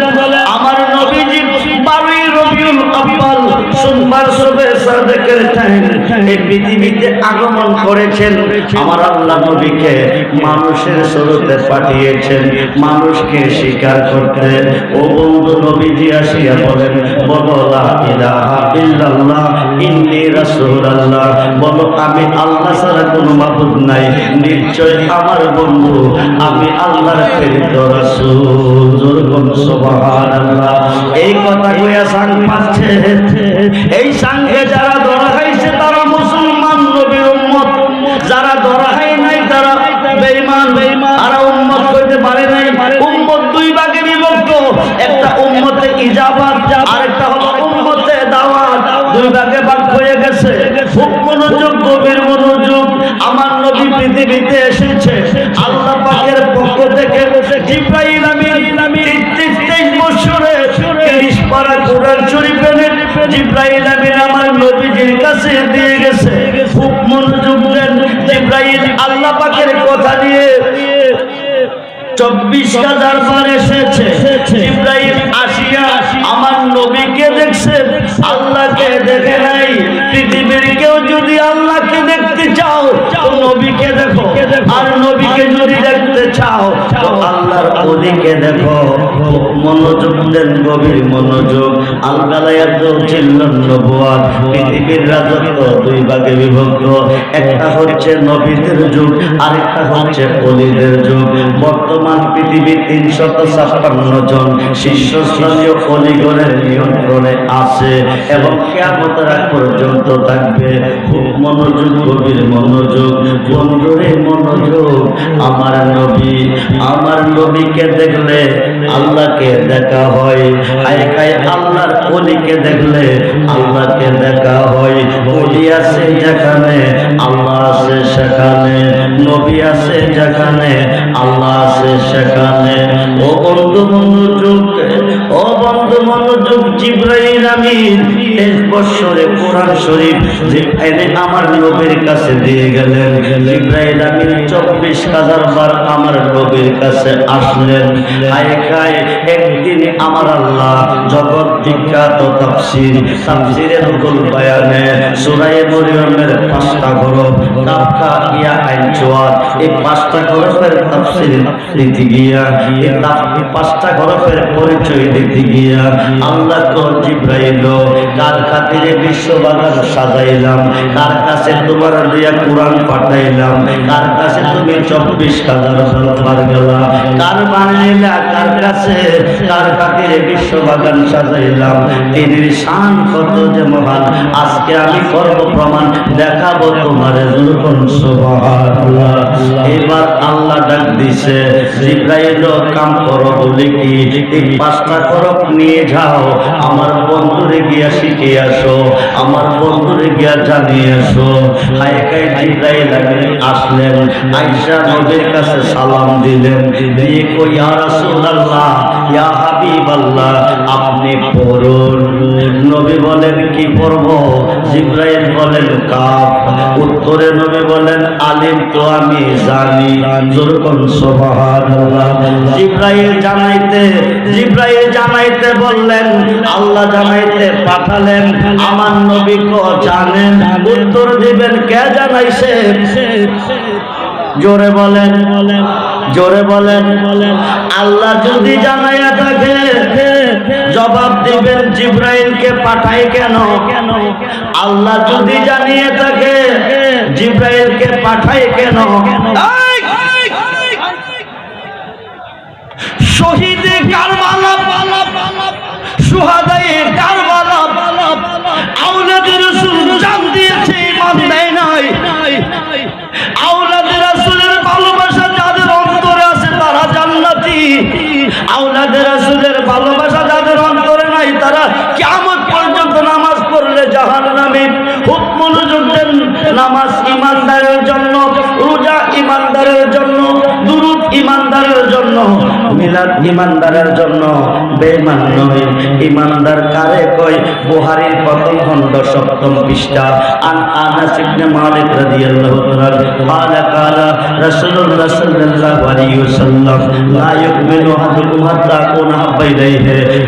[SPEAKER 1] আমার নবীজি 12 রবিউল আউয়াল সোমবার সুবহে সাদেকের টাইম এই পৃথিবীতে আগমন করেছেন। আমার আল্লাহ নবীকে মানুষের স্বরূপে পাঠিয়েছেন, মানুষকে স্বীকার করতে। ও বন্ধু, নবীজি আসিয়া বলেন, বলো লা ইলাহা ইল্লাল্লাহ ইন্নী রাসূলুল্লাহ, বলো আমি আল্লাহ ছাড়া কোনো মাবুদ নাই, নিশ্চয় আমার বন্ধু আমি আল্লাহর প্রেরিত রাসূল। জোরে বল সুবহানাল্লাহ। এই কথা কইয়া সাং পাচ্ছে, এই সাংঘে যারা ধরা খাইছে তারা মুসলমান নবীর উম্মত, যারা ধরা খায় নাই তারা বেঈমান, আর উম্মত কইতে পারে নাই। উম্মত 2 ভাগে বিভক্ত, একটা উম্মতে ইজাবাত আর একটা হলো উম্মতে দাওয়াত। 2 ভাগে ভাগ হয়ে গেছে। খুব মনোযোগ, গভীর মনোযোগ। আমার নবী পৃথিবীতে এসেছে আল্লাহ পাকের পক্ষ থেকে। জিবরাইল আমিন 23 বছরে 30 পারা কোরআন শরীফ এনে জিবরাইল আমিন আমার নবীজির কাছে দিয়ে গেছে। খুব মনোযোগ দেন। জিবরাইল আল্লাহ পাকের কথা দিয়ে 24,000 বার এসেছে। জিবরাইল আসিয়া আমার নবীকে দেখছে, আল্লাহকে দেখে নাই। পৃথিবীর কেউ যদি আল্লাহকে দেখতে চাও তো নবীকে দেখো, আর নবীকে যদি দেখতে চাও তো আল্লাহর ওলিকে দেখো। মনোযোগ দেন, গভীর মনোযোগ। আল বেলায়াতুল জিল্লুন নবুয়াত, পৃথিবীর রাজত্ব 2 ভাগে বিভক্ত। একটা হচ্ছে নবীদের যুগ, আরেকটা হচ্ছে ওলিদের যুগ। বর্তমান পৃথিবীর 356 জন শীর্ষস্থানীয় ওলিগণের নিয়ন্ত্রণে আছে এবং কিয়ামতের আগ পর্যন্ত থাকবে। খুব মনোযোগ, গভীর মনোযোগ। বন্ধুরে মনোযোগ। আমার নবীকে দেখলে আল্লাহকে দেখা হয়, আয়কায় আল্লাহর ওলিকে দেখলে আল্লাহকে দেখা হয়। ওলি আছে যেখানে আল্লাহ আছে সেখানে, নবী আছে যেখানে আল্লাহ আছে সেখানে। ও বন্ধু মনোযোগ, ও বন্ধু মনোযোগ। জিবরাইল আমিন 23 বছরে কোরআন শরীফ জিব্রাইল আমার নবীর কাছে দিয়ে গেলেন। জিব্রাইল আমিন 24,000 বার আমার নবীর কাছে আসলেন। আয়কায় একদিন আমার আল্লাহ জগৎ বিখ্যাত তাফসীরের হুকুম বয়ানে সূরা মরিয়মের 5টা হরফ তাফকা ইয়া আইন চুয়াদ, এই 5টা হরফের তাফসীর দিতে গিয়া, এই 5টা হরফের পরিচয় দিতে গিয়া আল্লাহ তো জিব্রাইল কার খাতিরে বিশ্ববাগান সাজাইলাম, কার কাছে তোমার দিয়া কোরআন পাঠাইলাম, কার কাছে তুমি 24,000 বার গেলা, কার বানাইলা, কার কাছে কার খাতিরে বিশ্ববাগান সাজাইলাম। তিনির শান কত যে মহান, আজকে আমি করব প্রমাণ, দেখাবো তোমার যখন সুবহানাল্লাহ। এবার আল্লাহ ডাক দিছে, জিব্রাইল কাম করো বলে কি এই 5টা হরফ নিয়ে যাও, আমার বন্ধুরে গিয়া শিখে আসো, আমার বন্ধুরে গিয়া জানিয়ে আসো। হায়কায় জিব্রাইল আসলেন, আয়েশা নবীর কাছে সালাম দিলেন, দিয়ে কই ইয়া রাসূলুল্লাহ, ইয়া হাবিবাল্লাহ, আপনি পড়ুন। নবী বলেন কি পড়ব? জিব্রাইল বলেন কাফ। উত্তরে নবী বলেন আলিম তো আমি জানি, যখন সুবহানাল্লাহ। জিব্রাইল জানাইতে বললেন, আল্লাহ জানাইতে পাঠালেন, আমার নবী কো জানেন? উত্তর দিবেন কে জানাইছে? জোরে বলেন, জোরে বলেন। আল্লাহ যদি জানাইয়া থাকে জবাব দিবেন জিব্রাইলকে পাঠায় কেন? আল্লাহ যদি জানিয়ে থাকে জিব্রাইলকে পাঠায় কেন? শহীদে কারবালা, সুহাদায়ে কারবালা, আওলাদে রাসূল জান দিয়েছে, ঈমান দেয় নাই। আওলাদে রাসূলের ভালোবাসা যাদের অন্তরে আছে তারা জান্নাতি, আওলাদে রাসূলের ভালোবাসা যাদের অন্তরে নাই তারা কিয়ামত পর্যন্ত নামাজ পড়লে জাহান্নামী। খুব মনোযোগ দেন, নামাজ ঈমানদারের জন্য, রোজা ঈমানদারের জন্য, দুরূদ ঈমানদারের জন্য, মিলাদ ঈমানদারের জন্য, বেঈমান নয়। ঈমানদার কারে কয়? বুখারীর প্রথম খণ্ড 7ম পৃষ্ঠা। আন আনাস ইবনে মালিক রাদিয়াল্লাহু তাআলা قال قال رسول الله صلى الله عليه وسلم لا يؤمن احدكم حتى اكون احب اليه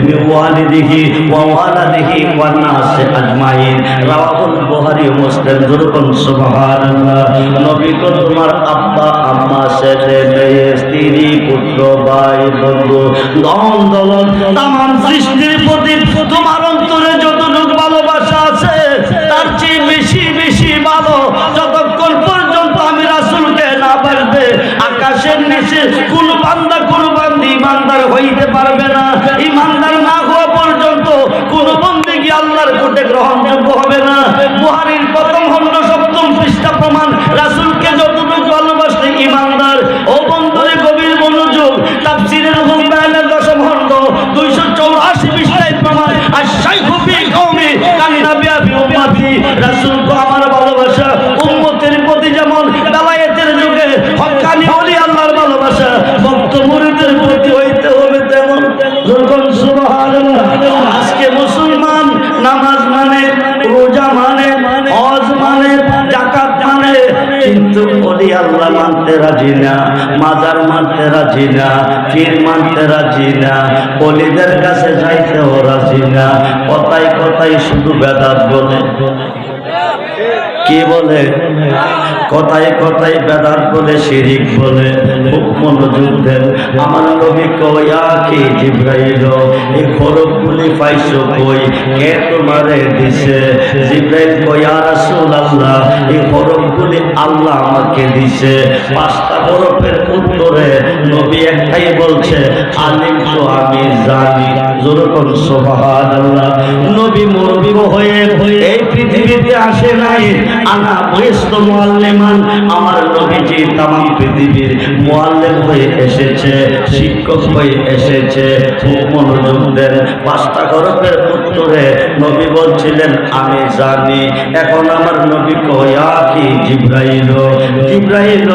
[SPEAKER 1] من والده وولده والناس اجمعين رواه البخاري ومسلم। যখন সুবহানাল্লাহ। নবী তো তোমার আব্বা আম্মা, ছেলে মেয়ে, স্ত্রী, পুত্র, ভাই, বন্ধু, ধন দৌলত, তামাম সৃষ্টির প্রতি তোমার অন্তরে যতটুকু ভালোবাসা আছে তার চেয়ে বেশি বেশি ভালো যতক্ষণ পর্যন্ত আমি রাসূলকে না বাসবে আকাশের নিচে কোন বান্দা কোন বান্দি ঈমানদার হইতে পারবে না। ঈমানদার না হওয়া পর্যন্ত কোন বন্দেগী আল্লাহর কোটে গ্রহণযোগ্য হবে না। বুখারীর প্রথম খণ্ড 7ম পৃষ্ঠা প্রমাণ, রাসূলকে যতটুকু ভালোবাসলে ঈমানদার। ও বন্ধুরে গভীর মনোযোগ, তাফসীরের হুকুম বয়ানের 10ম খণ্ড 284 পৃষ্ঠায় প্রমাণ। আর শাইখু ফি কওমি কান্নাবিয়া ফি উম্মতি, রাসূলকে আমার ভালোবাসা উম্মতের প্রতি যেমন বেলায়েতের যুগে হক্কানি ওলি আল্লাহর ভালোবাসা ভক্ত মুরিদের প্রতি হইতে হবে তেমন। যখন সুবহানাল্লাহ। আজকে মুসলমান নামাজ মানে, রোজা মানে, হজ মানে, যাকাত মানে, কিন্তু ওলি আল্লাহ মানতে রাজি না, মাজার মানতে রাজি না, পীর মানতে রাজি না, ওলিদের কাছে যাইতেও রাজি না। কথায় কথায় শুধু বেদাত বলে। কি বলে? কথায় কথায় বেদাত বলে, শিরিক বলে। খুব মনোযোগ দেন। আমার নবী কয়া কি জিব্রাইল এই হরফগুলি পাইছো কই? কে তোমারে দিছে? জিব্রাইল কয়া রাসূলুল্লাহ এই হরফগুলি আল্লাহ আমাকে দিছে। 5টা হরফের উত্তরে নবী একটাই বলছে, আলিম তো আমি জানি। যখন সুবহানাল্লাহ। নবী মুরবি হয়ে এই পৃথিবীতে আসে নাই, আনা বয়স্ত মুআল্লিম পরিমাণ আমার নবীজি তামাম পৃথিবীর মুআল্লিম হয়ে এসেছে, শিক্ষক হয়ে এসেছে। খুব মনোযোগ দেন, 5টা হরফের উত্তরে নবী বলছিলেন আমি জানি। এখন আমার নবী কয়া কি জিবরাইল, জিবরাইল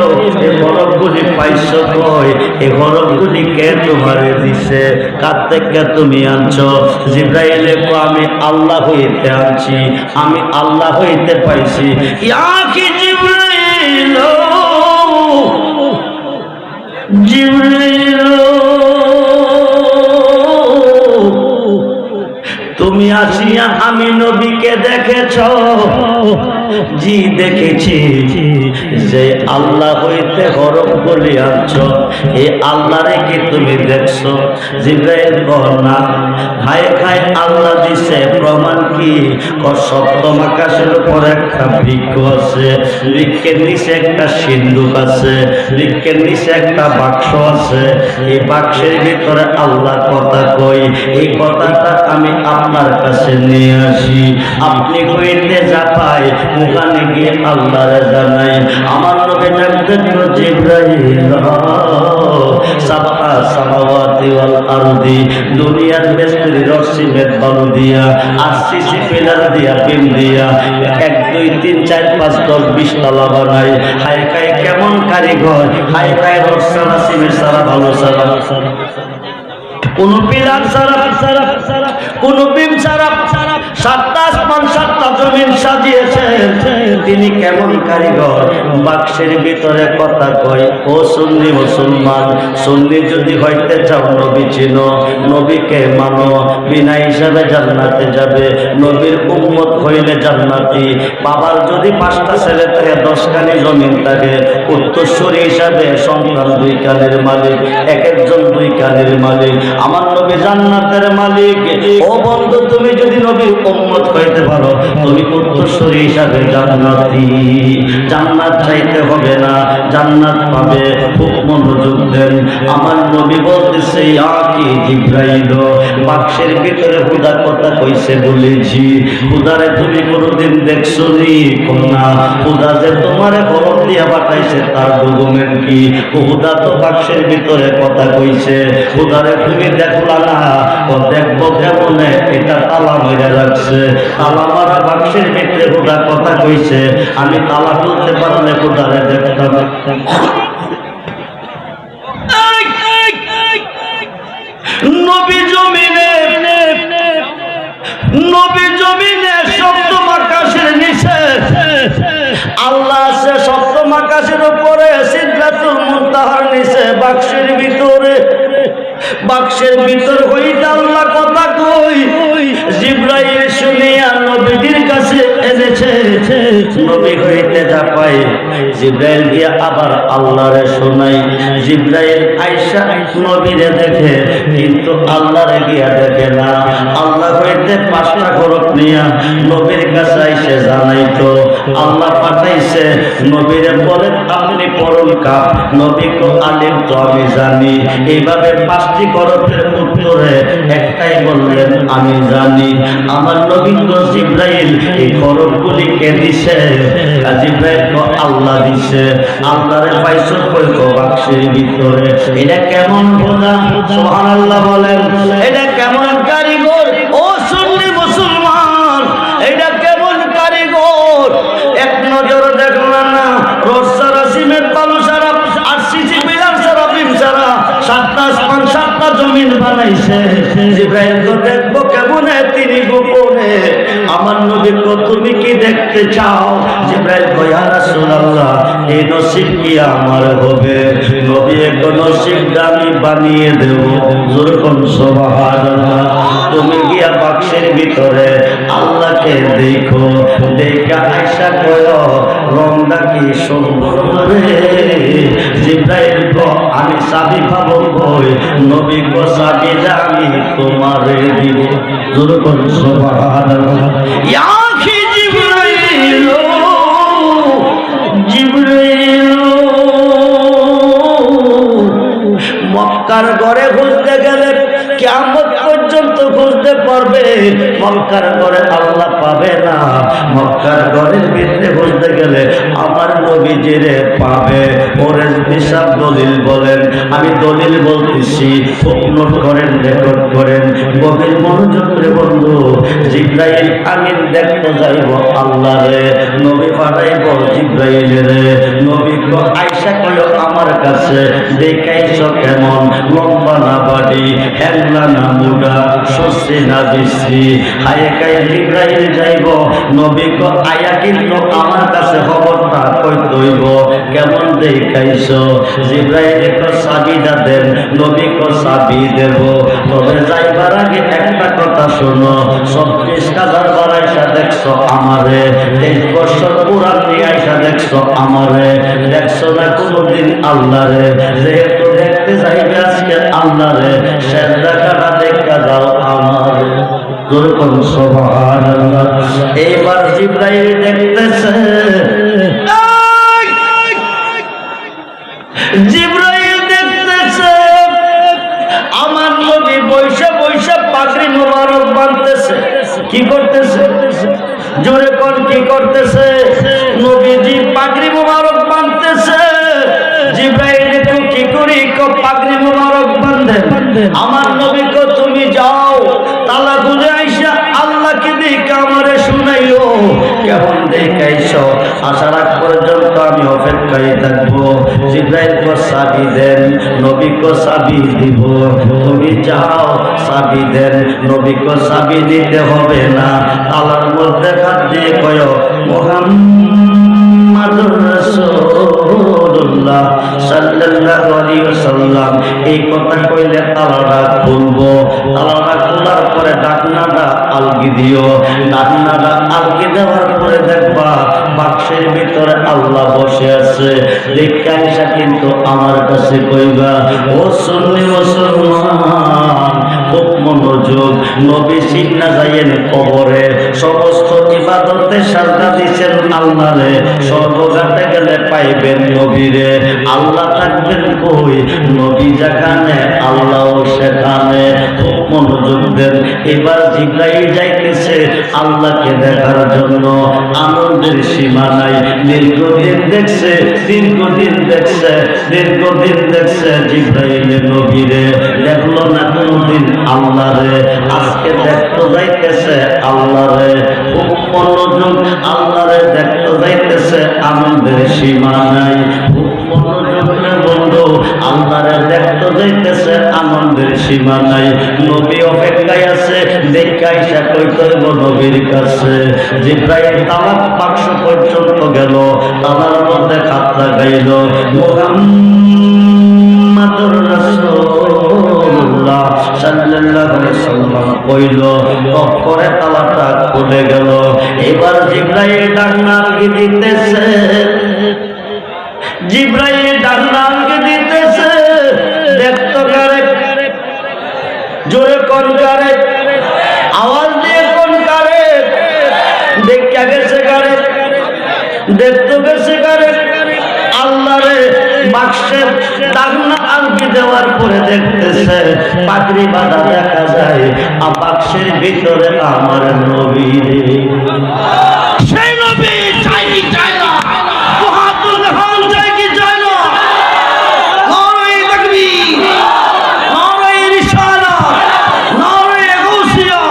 [SPEAKER 1] এই হরফগুলি পাইছো কই? এই হরফগুলি কে তোমারে দিছে? কার থেকে তুমি আনছো? জিবরাইলে কো আমি আল্লাহ হইতে আনছি, আমি আল্লাহ হইতে পাইছি। ইয়া কি জিবরাইল, জিবরাইল তুমি আসিয়া আমি নবীকে দেখেছ? জি দেখেছি। যে আল্লাহ হইতে হরফ বলি আনছ, এই আল্লাহ রেখে তুমি দেখছো? জিবরাইল কয় না। হায় খায় আল্লাহ দিছে, প্রমাণ কি? সপ্তম আকাশের উপর একটা বৃক্ষ আছে, বৃক্ষের নিচে একটা সিন্ধুক আছে, বৃক্ষের নিচে একটা বাক্স আছে। এই বাক্সের ভিতরে আল্লাহ কথা কই, এই কথাটা আমি আপনার কাছে নিয়ে আসি। আপনি কইতে যা পাই ওখানে গিয়ে আল্লাহরে জানাই। আমার নবী ডাকতেন জিবরাইল, সাবআ সামাওয়াতি ওয়াল আরদি, দুনিয়ার মিস্ত্রি রশি মেট বালু দিয়া, আরসিসি পিলার দিয়া, বিম দিয়া 1 2 3 4 5 10 20 তলা বানাই। হায় খায় কেমন কারিগর, হায় খায় রস সারা সিমেন্ট সারা ভালো সারা, কোন পিলার সারা, কোন বিম সারা, 7টা আসমান 7টা জমিন সাজিয়েছেন। তিনি কেমন কারিগর? বাক্সের ভিতরে কথা কয়। ও সুন্নি মুসলমান, সুন্নি যদি হইতে চাও নবী চিনো, নবীকে মানো, বিনা হিসাবে জান্নাতে যাবে। নবীর উম্মত হইলে জান্নাতি। বাবার যদি 5টা ছেলে থাকে, 10 কানি জমিন থাকে, উত্তরসূরি হিসাবে সন্তান 2 কানের মালিক, এক একজন 2 কানের মালিক। আমার নবী জান্নাতের মালিক। ও বন্ধু, তুমি যদি নবীর উম্মত হইতে পারো, তুমি উত্তরসূরি হিসাবে জান্নাতি। জান্নাত চাইতে হবে না, জান্নাত পাবে। খুব মনোযোগ দেন, আমার নবী বলতেছে ইয়া কি জিবরাইল, বাক্সের ভিতরে খুদা কথা কইছে বলেছি। খুদারে তুমি কোনদিন দেখছো নি? না। খুদা যে তোমারে খবর দিয়া পাঠাইছে তার ডকুমেন্ট কি? খুদা তো বাক্সের ভিতরে কথা কইছে, খুদারে তুমি দেখলা না? ও দেখবো কেমনে? এটা তালা মেরে রাখছে, তালা মারা বাক্সের ভিতরে খুদা কথা কইছে। আমি তালা তুলতে পারলে খুদারে দেখতাম। নবী জমিনে, নবী জমিনে সপ্তম আকাশের নিচে আল্লাহ আছে, সপ্তম আকাশের উপরে সিদরাতুল মুনতাহার নিচে বাক্সের ভিতরে, বাক্সের ভিতর হইতে আল্লাহ কথা কই। জিবরাইল শুনিয়া নবীর কাছে এনেছে। নবী হইতে যা পাই জিবরাইল গিয়া আবার আল্লাহরে শোনাই। জিবরাইল আয়েশা নবীরে দেখে, কিন্তু আল্লাহরে গিয়া দেখে না। আল্লাহ হইতে 5টা হরফ নিয়া নবীর কাছে আইসে জানাইতো আল্লাহ পাঠাইছে। নবীরে বলেন আপনি পড়ুন কাপ, নবী কো আলিম তো আমি জানি। এইভাবে 5টি হরফের উত্তরে একটাই বললেন আমি জানি। আমার নবী তো জিবরাইল এই হরফগুলি কে দিছে? জিবরাইল তো আল্লাহ দিছে। আল্লাহরে পাইছো কই? বাক্সের ভিতরে। এটা কেমন খোদা? সুবহানাল্লাহ বলেন। এটা কেমন কারিগর? ও সুন্নি মুসলমান, এটা কেমন কারিগর? এক নজর দেখলাম না, রস সারা, সিমেন্ট বালু সারা, আরসিসি পিলার সারা, বিম সারা, 7টা আসমান 7টা জমিন বানাইছে। জিবরাইল তো দেখবো কেমনে? তিনি গোপনে। আমার নবী কো তুমি কি দেখতে চাও? জিবরাইল কয় ইয়া রাসূলুল্লাহ, এই নসিব কি আমার হবে? নবী কো নসিবটা আমি বানিয়ে দেব। জোরে কোন সুবহানাল্লাহ। তুমি গিয়া বাক্সের ভিতরে আল্লাহকে দেখো। দেখা আয়েশা কয় রংটা কি সুন্দর রে। জিবরাইল কো আমি চাবি পাবো কই? নবী কো চাবি আমি তোমারে দিব। জোরে কোন সুবহানাল্লাহ। ইয়া কি জিবরাইল, জিবরাইল মক্কার ঘরে খুঁজতে গেলে কিয়ামত পর্যন্ত খুঁজতে পারবে, মক্কার ঘরে আল্লাহ পাবে না। মক্কার ঘরের ভিতরে খুঁজতে গেলে আমার নবীজিরে পাবে। ওরে বিশাল দলিল বলেন, আমি দলিল বলতেছি, খুব নোট করেন, রেকর্ড করেন, গভীর মনোযোগ করে বন্ধু। জিব্রাইল আমিন দেখতে যাইব আল্লাহ রে, নবী পাঠাইব জিব্রাইল রে। নবী আয়েশা কইল আমার কাছে, দেখাইছো কেমন, লম্বা না বাড়ি, হ্যাংলা না মুডা, সস্তি না বিশ্রী। হায় কাই জিব্রাইল যাইব, নবী আয়া কিন্তু আমার কাছে খবরটা কইতে হইব, কেমন দেখাইছো। জিব্রাইল চাবিটা দেন, নবী চাবি দেব। তবে যাইবার আগে একটা কথা শোনো, 36,000 বার আইসা দেখছো আমারে, 23 বছর পুরান নিয়ে আইসা দেখছো আমারে, দেখছো না কোনদিন আল্লাহ রে। যেহেতু দেখতে যাইবে আজকে আল্লাহ রে, শেষ দেখাটা দেখা যাও আমারে। সুবহানাল্লাহ। এইবার জিব্রাইল দেখতেছে, জিব্রাইল দেখতেছে আমার নবী বৈশা বৈশা পাগড়ি মোবারক বাঁধতেছে। কি করতেছে? জোরে কোন কি করতেছে? নবীজি পাগড়ি মোবারক বাঁধতেছে। জিব্রাইল একটু কি করি পাগড়ি মোবারক বাঁধেন। আমার নবী কো তুমি যাও, তালা খুলে আইসা আল্লাহকে দেখে আমারে শুনাইও, কেমন দেখাইছো। আসার আগ পর্যন্ত আমি অপেক্ষায় থাকবো। জিব্রাইল কো চাবি দেন, নবী কো চাবি দিব। তুমি যাও, চাবি দেন। নবী কো চাবি দিতে হবে না, তালার মধ্যে হাত দিয়ে কয় মুহাম্মাদুর রাসূলুল্লাহ সাল্লাল্লাহু আলাইহি ওয়াসাল্লাম। এই কথা কইলে তালাটা খুলবো। তালাটা খোলার পরে ডাকনাটা আলগি দিও। ডাকনাটা আলগি দেওয়ার পরে দেখবা বাক্সের ভিতরে আল্লাহ বসে আছে। দেখা আইসা কিন্তু আমার কাছে কইবা, ও সুন্নি মুসলমান, খুব মনোযোগ। নবী সিন্না যাইয়েন কবরে, সমস্ত ইবাদতে সাজদা দিছেন আল্লাহরে, স্বর্গঘাটে গেলে পাইবেন নবীরে। আল্লাহ থাকবেন কই? নবী যেখানে আল্লাহও সেখানে। খুব মনোযোগ দেন। এবার জিব্রাইল যাইতেছে আল্লাহকে দেখার জন্য। আনন্দের সীমা নাই। দীর্ঘদিন দেখছে, দীর্ঘদিন দেখছে, দীর্ঘদিন দেখছে জিব্রাইল নবীরে, দেখলো না কোনদিন আল্লাহরে। আজকে দেখতে যাইতেছে আল্লাহরে। খুব মনোযোগ, আল্লাহরে দেখতে যাইতেছে, আনন্দের সীমা নাই। খুব মনোযোগ বন্ধু, আল্লাহরে দেখতে যাইতেছে, আনন্দের সীমা নাই। নবী অপেক্ষায় আছে, দেখে আইসা কইতে হইব নবীর কাছে। জিব্রাইল তালাক বাক্স পর্যন্ত গেল, তালার মধ্যে খাত লাগাইল, মুহাম্মাদুর রাসূলুল্লাহ সাল্লাল্লাহু আলাইহি ওয়াসাল্লাম কইল, তৎপরে তালাটা খুলে গেল। এবার জিব্রাইল ডাকনালকে দিতেছে, জিব্রাইল ডাকনালকে দিতেছে, দেখতো কারে, জোরে কোন কারে, আওয়াজ দিয়ে কোন কারে, দেখা গেছে কারে, দেখতো গেছে কারে, আল্লাহরে। বাক্সের ডাকনা আলগি দেওয়ার পরে দেখতেছে পাগড়ি বাঁধা দেখা যায়, আর বাক্সের ভিতরে আমার নবী। সেই নবী চাই কি চাই না, মুহাম্মদ দেখান চাই কি চাই না। নারে তাকবীর, নারে রিসালাত, নারে গাউসিয়া,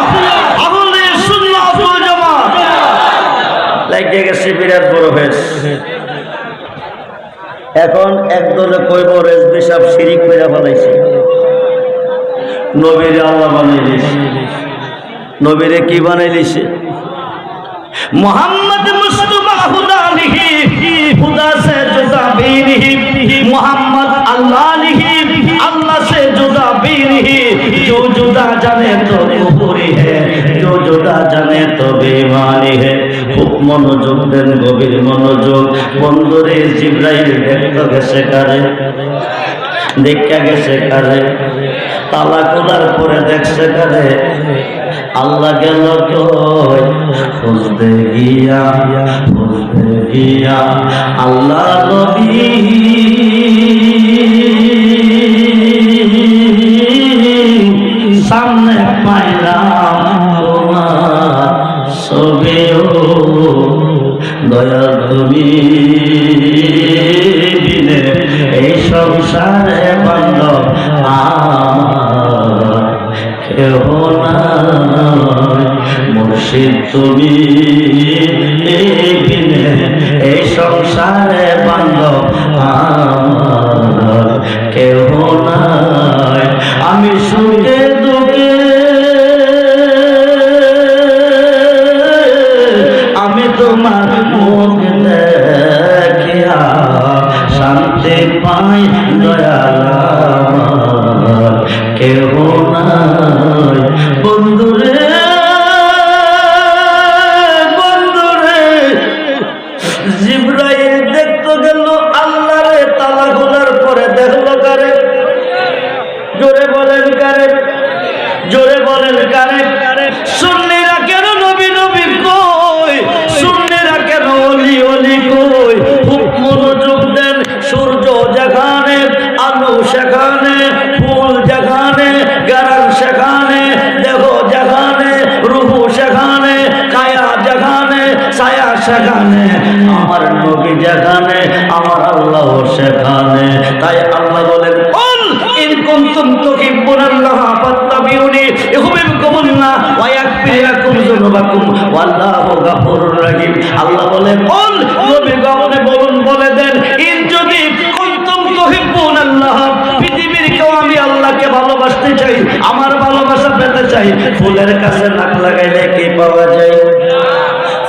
[SPEAKER 1] আহলে সুন্নাত ওয়াল জামাত। লাগে গেছে বিরাট বড় হয়েছে। এখন একদলে কইব রেজবি সাহেব শিরিক করে ফেলাইছে, নবীরে আল্লাহ বানাই দিয়েছে। নবীরে কি বানাই দিয়েছে? মোহাম্মদ মুস্তাফা খুদা নিহি, খুদা সে জুদা भी नहीं, मोहम्मद अल्लाह नहीं, अल्लाह से जुदा भी नहीं। जो जुदा जाने तो कुफरी है, जो जुदा जाने तो बेईमानी है। খুব মনোযোগ দেন, গভীর মনোযোগ। বন্ধুরে জিব্রাইল দেখতে গেছে কারে, দেখা গেছে কারে, তালা খোলার পরে দেখছে কারে, আল্লাহ গেল কই খুঁজতে গিয়া, খুঁজতে গিয়া আল্লাহ নবী সামনে পাইলাম তোমার ছবিও দয়াল তুমি বিনে এই সংসারে বান্ধব আমার কেহ নাই মুর্শিদ তুমি বিনে এই সংসারে বান্ধব আমার কেহ নাই আমি সুখে দুঃখে আমি তোমার মুখ দেখিয়া শান্তি পাই দয়াল আমার কেহ নাই বন্ধুরে জিবরাইল দেখতে গেল আল্লাহরে তালা খোলার পরে দেখলো কারে জোরে বলেন কারে জোরে বলেন কারে সুন্নিরা কেন নবী নবী কই সুন্নিরা কেন ওলি ওলি কই খুব মনোযোগ দেন সূর্য যেখানে আলো সেখানে ফুল যেখানে গারান সেখানে দেহ যেখানে রূহ সেখানে কায়া যেখানে ছায়া সেখানে আমার নবী যেখানে আমার আল্লাহ সেখানে তাই আল্লাহ বলেন কুল ইন কুনতুম তুহিব্বুনাল্লাহ ফাত্তাবিউনি ইউহিব্বুকুমুল্লাহ ওয়া ইয়াগফির লাকুম যুনুবাকুম ওয়াল্লাহু গফুরুর রহিম আল্লাহ বলেন কুল নবী গবনে বলুন বলে দেন ইন যদি কুনতুম তুহিব্বুনাল্লাহ পৃথিবীর কেউ আমি আল্লাহকে ভালোবাসতে চাই আমার ভালোবাসা পেতে চাই ফুলের কাছে নাক লাগাইলে কি পাওয়া যায়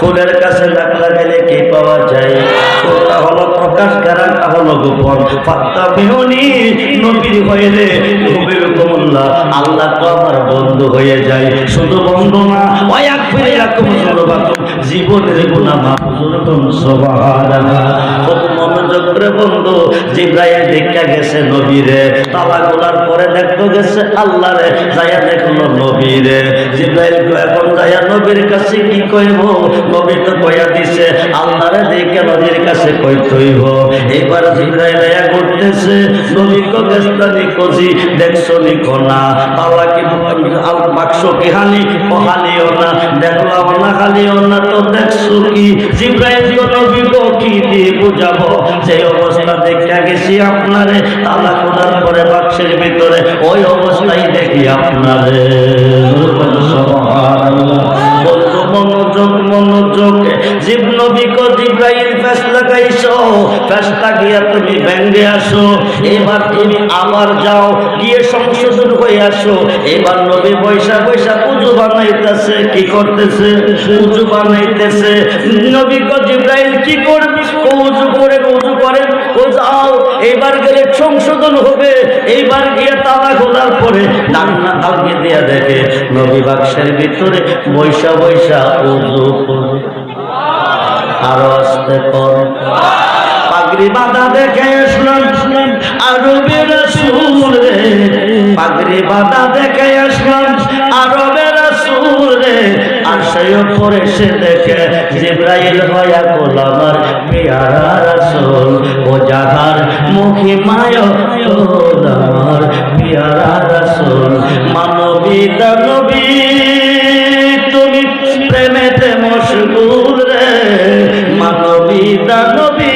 [SPEAKER 1] ফুলের কাছে নাক লাগাইলে কি পাওয়া যায় ওটা হলো প্রকাশ গারাটা হলো গোপন ফাত্তাবিউনি নবীর হইলে ইউহিব্বুকুমুল্লাহ আল্লাহ তো আমার বন্ধু হয়ে যায় শুধু বন্ধু না ওয়া ইয়াগফির লাকুম যুনুবাকুম জীবনের গুনাহ মাফ করুন সুবহানাল্লাহ খুব মনোযোগ করে বন্ধু জিবরাইল দেখা গেছে নবীরে তালা খোলার পরে দেখতে গেছে আল্লাহরে যায়া দেখলো নবীরে জিবরাইল এখন যায়া নবীর কাছে কি কইব নবী তো কইয়া দিছে আল্লাহরে দেখে নবীর কাছে কইতইব এবার জিবরাইল আয়া করতেছে নবী কো গেছতানি কোজি দেখছো নি কোনা আল্লাহ কি আল বাক্স কি হানি ও হানিও না দেখলাম না হানিও না তো দেখছো কি জিবরাইল তো নবী কো কি দিয়ে বুঝাবো যে অবস্থা দেখা গেছি আপনারে তালা খোলার পরে বাক্সের ভিতরে ওই অবস্থায় দেখি আপনারে সুবহানাল্লাহ বন্ধু মনোযোগ মনোযোগ জিব নবী কো জিবরাইল ফেস লাগাইছো ফেসটা গিয়া তুমি ভেঙে আসো এবার তুমি আবার যাও গিয়ে সংশোধন হয়ে আসো এবার নবী বৈশা বৈশা উজু বানাইতেছে কি করতেছে উজু বানাইতেছে নবী কো জিবরাইল কি করবে উজু করে ও যাও এবার গেলে সংশোধন হবে এইবার গিয়ে তালা খোলার পরে ডাকনা আলগে দিয়া দেখে নবী বাক্সের ভিতরে বৈশা বৈশা উজু করে আরো আসতে কর পাগড়ি বাঁধা দেখে আসলাম আরবের রাসূল রে পাগড়ি বাঁধা দেখে আসলাম আরবের রাসূল রে আশায় পরে সে দেখে জিবরাইল হয়া গোলামার পেয়ারা রাসূল ও জাহার মুখী মায় গোলামার পেয়ারা রাসূল মানবী দানবী তুমি প্রেমেতে মশগুল রে মানবী দানবী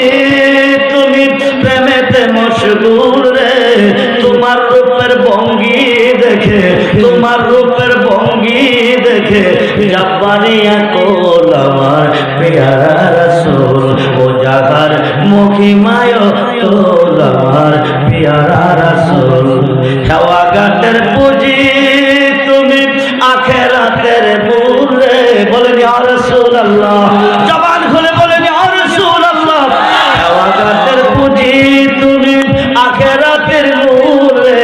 [SPEAKER 1] তুমি প্রেমেতে মশগুল রে তোমার রূপের ভঙ্গি দেখে তোমার রূপের ভঙ্গি দেখে জাব্বারিয়া কোল আমার পেয়ারা রাসূল ও জাগার মুখী মায় কোল আমার পেয়ারা রাসূল খাওয়া ঘাটের পুঁজি তুমি আখেরাতের বুরে বলেন ইয়া রাসূলুল্লাহ জবান খুলে বলেন ইয়া রাসূলুল্লাহ খাওয়া ঘাটের পুঁজি তুমি আখেরাতের বুরে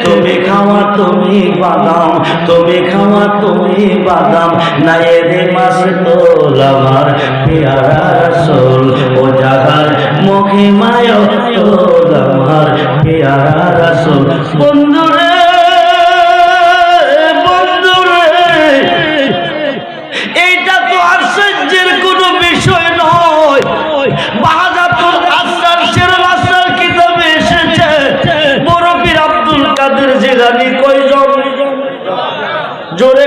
[SPEAKER 1] তুমি খাওয়া তুমি বাদাম তুমি খাওয়া তুমি বাদাম নায়েরে মাস তোল আমার পেয়ারা রাসূল ও জাগার মুখে মায় তোল আমার পেয়ারা রাসূল বন্ধুরে এইটা তো আশ্চর্যের কোনো বিষয় নয় বাহাদাতুল আসরার শেরুল আসরার কিতাবে এসেছে বড় পীর আব্দুল কাদের জিলানী কয়জন জোরে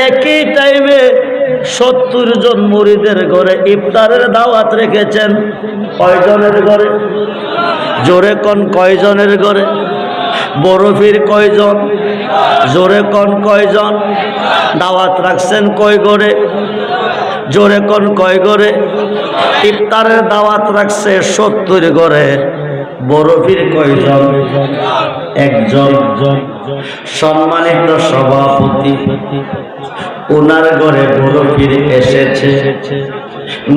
[SPEAKER 1] একই টাইমে 70 জন মুরিদের ঘরে ইফতারের দাওয়াত রেখেছেন। কয়জনের ঘরে? জোরে কোন কয়জনের ঘরে? বরফির কয়জন? জোরে কোন কয়জন? দাওয়াত রাখছেন কয় ঘরে? জোরে কোন কয় ঘরে? ইফতারের দাওয়াত রাখছে 70 ঘরে। বরফির কয়জন? একজন। সম্মানিত সভাপতি, ওনার ঘরে বরফির এসেছে,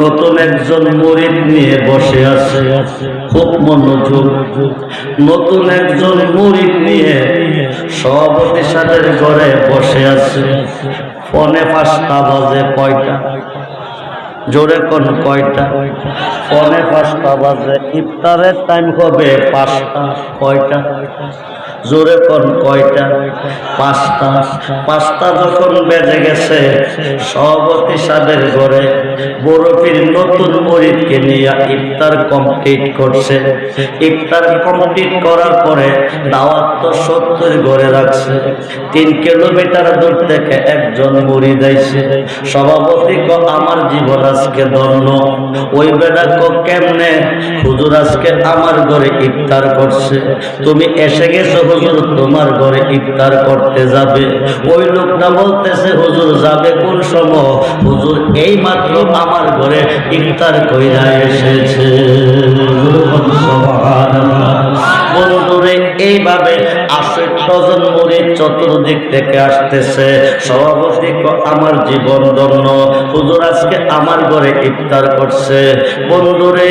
[SPEAKER 1] নতুন একজন মুরিদ নিয়ে বসে আছে। খুব মনোযোগ। নতুন একজন মুরিদ নিয়ে সভাপতি সাহেবের ঘরে বসে আছে। ফোনে 5টা বাজে। কয়টা? জোরে কোন কয়টা? ফোনে 5টা বাজে। ইফতারের টাইম হবে 5টা। কয়টা? জোরে কোন কয়টা? 5টা। 5টা যখন বেজে গেছে, সভাপতি সাহেবের ঘরে বরফির নতুন মুরিদকে নিয়ে ইফতার কমপ্লিট করছে। ইফতার কমপ্লিট করার পরে দাওয়াত তো 70 ঘরে রাখছে। 3 কিলোমিটার দূর থেকে একজন মুরিদ আইছে। সভাপতি আমার জীবন আজকে ধন্য। ওই বেটা কেমনে? হুজুর আজকে আমার ঘরে ইফতার করছে, তুমি এসে গেছো হুজুর, তোমার ঘরে ইফতার করতে যাবে। ওই লোকটা বলতেছে হুজুর যাবে কোন সময়? হুজুর এই মাত্র আমার ঘরে ইফতার কইরা এসেছে। বন্ধুরে, এইভাবে 80 জন মুরিদ চতুর্দিক থেকে আসতেছে। সভাপতি আমার জীবন ধন্য, হুজুর আজকে আমার ঘরে ইফতার করছে। বন্ধুরে,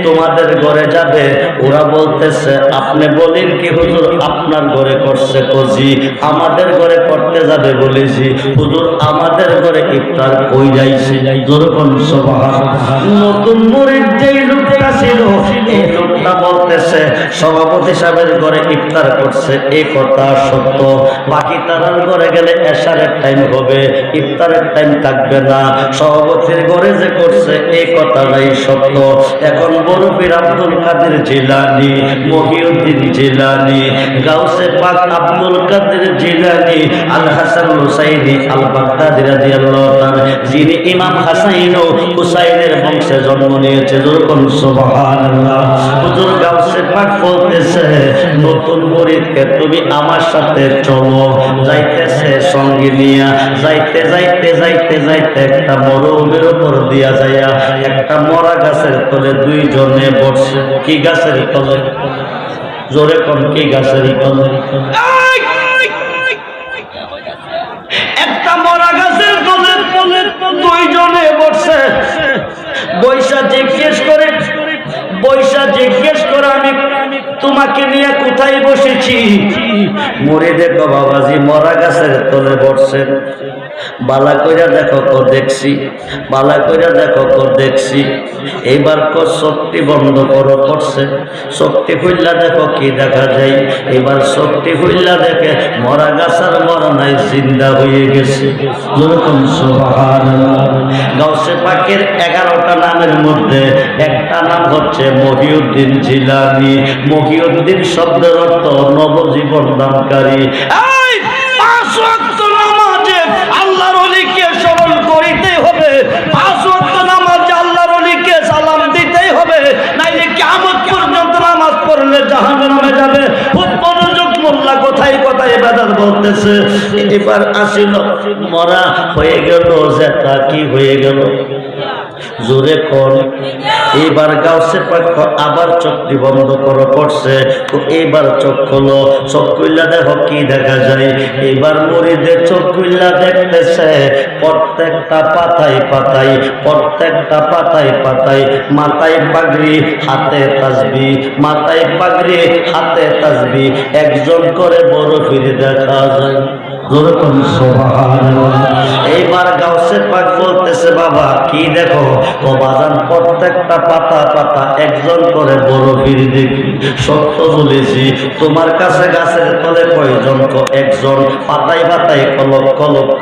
[SPEAKER 1] তোমাদের ঘরে যাবে। ওরা বলতেছে আপনি বলেন কি হুজুর আপনার ঘরে করছে? কজি আমাদের ঘরে করতে যাবে বলেছি। হুজুর আমাদের ঘরে ইফতার কই যাইছে? যেরকম সুবহানাল্লাহ। নতুন মুরিদ যেই লোকটা ছিল, এই লোকটা বলতেছে সভাপতি সাহেবের ঘরে ইফতার করছে, এই কথা সত্য। বাকি তারার ঘরে গেলে এশারের টাইম হবে, ইফতারের টাইম থাকবে না। সভাপতির ঘরে যে করছে এই কথাটাই সত্য। এখন বরফির আব্দুল কাদের জিলানী, মহিউদ্দিন জিলানী, গাউসে পাক আব্দুল কাদের জিলানী, আল হাসান হুসাইনি আল বাগদাদি রাদিয়াল্লাহু তাআলা, যিনি ইমাম হাসান ও হুসাইনের বংশে জন্ম নিয়েছে। যেরকম সুবহানাল্লাহ। হুজুর গাউসে পাক বলতেছে নতুন মুরিদকে তুমি আমার সাথে চলো। যাইতেছে সঙ্গে নিয়া, যাইতে যাইতে যাইতে যাইতে একটা মরুভূমির উপর দিয়া যাইয়া একটা মরা গাছের তলে 2 জনে বসে। কি গাছের তলে? জোরে কোন কি গাছের তলে? একটা মরা গাছের তলে 2 জনে বসে। বৈশা জিজ্ঞেস করে আমি তোমাকে নিয়ে কোথায় বসেছি? মরে দেখো বাবাজি মরা গাছের তলে বসছেন। বালা কইরা দেখো তো দেখছি, বালা কইরা দেখো তো দেখছি। এইবার চোখটি বন্ধ করো করছে। চোখটি খুললা দেখো কি দেখা যায়। এবার চোখটি খুললা দেখে মরা গাছের মরা নাই, জিন্দা হয়ে গেছে। যেরকম সুবহানাল্লাহ। গাউসে পাকের 11টা নামের মধ্যে একটা নাম হচ্ছে মহিউদ্দিন জিলানী। মহিউদ্দিন শব্দের অর্থ নবজীবন দানকারী। এই 5 ওয়াক্ত নামাজে আল্লাহর ওলিকে স্মরণ করিতেই হবে। 5 ওয়াক্ত নামাজে আল্লাহর ওলিকে সালাম দিতেই হবে, নাইলে কিয়ামত পর্যন্ত নামাজ পড়লে জাহান্নামে যাবে। খুব মনোযোগ, মোল্লা কোথায় কোথায় বেদাত বলতেছে। এবার আসিল মরা হয়ে গেল, যেটা কি হয়ে গেল? জোরে কোন। এইবার গাউসে পাক আবার চোখটি বন্ধ করে পড়ছে। তো এইবার চোখ খোলো। চোখ খুললা দেখো কি দেখা যায়। এবার মুরিদের চোখ খুললা দেখতেছে প্রত্যেকটা পাতায় পাতায়, প্রত্যেকটা পাতায় পাতায় মাথায় পাগড়ি, হাতে তাসবিহ, মাথায় পাগড়ি, হাতে তাসবিহ, একজন করে বড় ফিরে দেখা যায়। যেরকম সুবহানাল্লাহ। এইবার গাউসে পাক বলতেছে বাবা কি দেখো? ও বাজান প্রত্যেকটা পাতা পাতা একজন করে বড় পীর দেখি। সত্য বলেছি, তোমার কাছে গাছের তলে কয়জন? একজন। পাতায় পাতায় লক্ষ লক্ষ।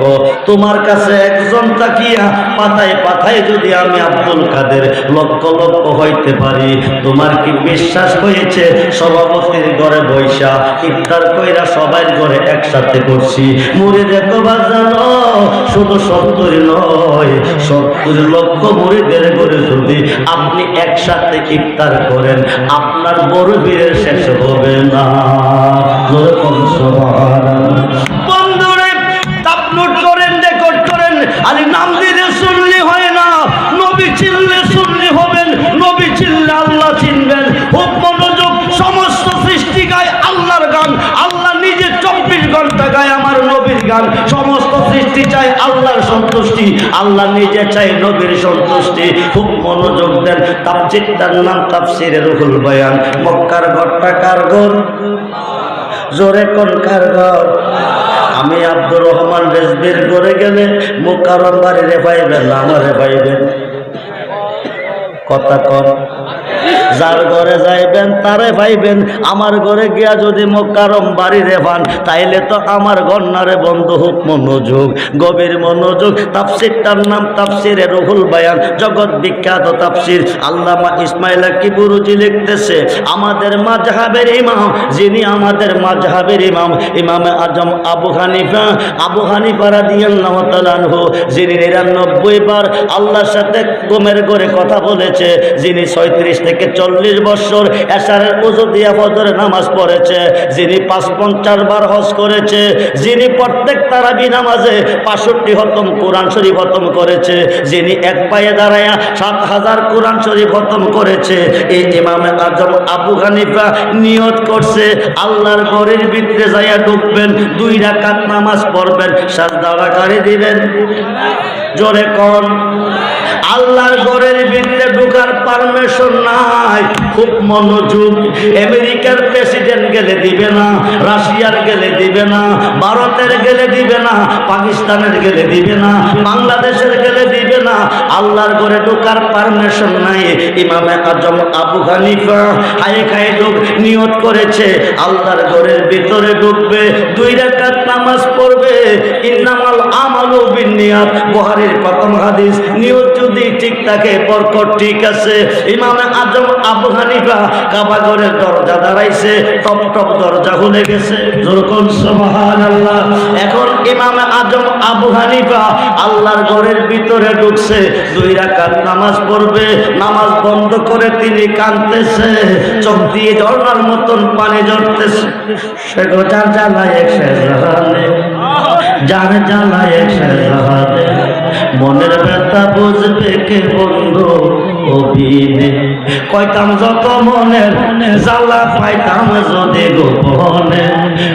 [SPEAKER 1] তোমার কাছে একজন তাকিয়া পাতায় পাতায় যদি আমি আব্দুল কাদের লক্ষ লক্ষ হইতে পারি, তোমার কি বিশ্বাস হয়েছে? সভাপতির ঘরে বৈশা ইফতার কইরা সবাই ঘরে একসাথে করছি। মুড়ি দেখো বাজানো, শুধু 70 নয়, 70 লক্ষ মুড়িদের ঘরে যদি আপনি একসাথে ইফতার করেন, আপনার বড় বীরের শেষ হবে না। বন্ধুরে আপলোড করেন, রেকর্ড করেন। আলী নাম দিলে শুনলে হয় না, নবী চিনলে শুনলে হবেন। নবী চিনলে আল্লাহ চিনবেন। খুব মনোযোগ। সমস্ত সৃষ্টি গায় আল্লাহর গান। আল্লাহ নিজে 24 ঘন্টা গায় আমার নবীর গান। সমস্ত সৃষ্টি চায় আল্লাহর সন্তুষ্টি, আল্লাহ নিজে চায় নবীর সন্তুষ্টি। খুব মনোযোগ দেন। তাফসীরটার নাম তাফসীরে রুহুল বয়ান। মক্কার ঘরটা কার ঘর? জোরে কোন কার ঘর? আমি আব্দুর রহমান রেজবির ঘরে গেলে মুকাররম বাড়িরে পাইবেন না, আমারে পাইবেন। কথা কর। যার ঘরে যাইবেন তারে পাইবেন। আমার ঘরে গিয়া যদি মুকাররম বাড়িরে পান, তাইলে তো আমার গন্নারে বন্ধ। হোক মনোযোগ, গভীর মনোযোগ। তাফসীরটার নাম তাফসীরে রুহুল বয়ান, জগৎ বিখ্যাত তাফসীর। আল্লামা ইসমাইল কিবরুজি লিখতেছে, আমাদের মাযহাবের ইমাম, যিনি আমাদের মাযহাবের ইমাম, ইমামে আজম আবু হানিফা রাদিয়াল্লাহু তাআলা আনহু, যিনি 99 বার আল্লাহর সাথে ঘুমের ঘরে কথা বলেছে, যিনি 36 থেকে 40 বছর এশারের ওযু দিয়া ফজরের নামাজ পড়েছে, যিনি 55 বার হজ করেছে, যিনি প্রত্যেক তারাবি নামাজে 65 খতম কোরআন শরীফ খতম করেছে, যিনি এক পায়ে দাঁড়ায়া 7000 কোরআন শরীফ খতম করেছে, এই ইমামে আজম আবু হানিফা নিয়ত করছে আল্লাহর ঘরের ভিতরে যাইয়া ঢুকবেন, 2 রাকাত নামাজ পড়বেন, সাজদা রাকারি দিবেন। জোরে কোন। আল্লাহর ঘরের ভিতরে ঢোকার পারমিশন নাই। খুব মনোযোগ। আমেরিকার প্রেসিডেন্ট গেলে দিবে না, রাশিয়ার গেলে দিবে না, ভারতের গেলে দিবে না, পাকিস্তানের গেলে দিবে না, বাংলাদেশের গেলে দিবে না। আল্লাহর ঘরে ঢোকার পারমিশন নাই। ইমামে আজম আবু হানিফা হায়ে খায়ে ঢুক নিয়ত করেছে আল্লাহর ঘরের ভিতরে ঢুকবে, 2 রাকাত নামাজ পড়বে। ইন্নামাল আমালু বিন্নিয়াত, বুখারীর প্রথম হাদিস। নিয়ত যদি ঠিক থাকে বরকত ঠিক আছে। ইমামে আজম আবু হানিফা কাবা ঘরের দরজা দাঁড়াইছে, টপ টপ দরজা খুলে গেছে। যেরকম সুবহানাল্লাহ। এখন ইমামে আজম আবু হানিফা আল্লাহর ঘরের ভিতরে ঢুকছে, 2 রাকাত নামাজ পড়বে। নামাজ বন্ধ করে তিনি কাঁদতেছে, চোখ দিয়ে ঝর্ণার মতন পানি ঝরতেছে। সে গোটার জ্বালায় শেজাহানে, যার জ্বালায় শেজাহানে, মনের ব্যথা বুঝবে কে বন্ধু অভিনে। কয়তাম যত মনের জ্বালা পাইতাম যদি গোপনে,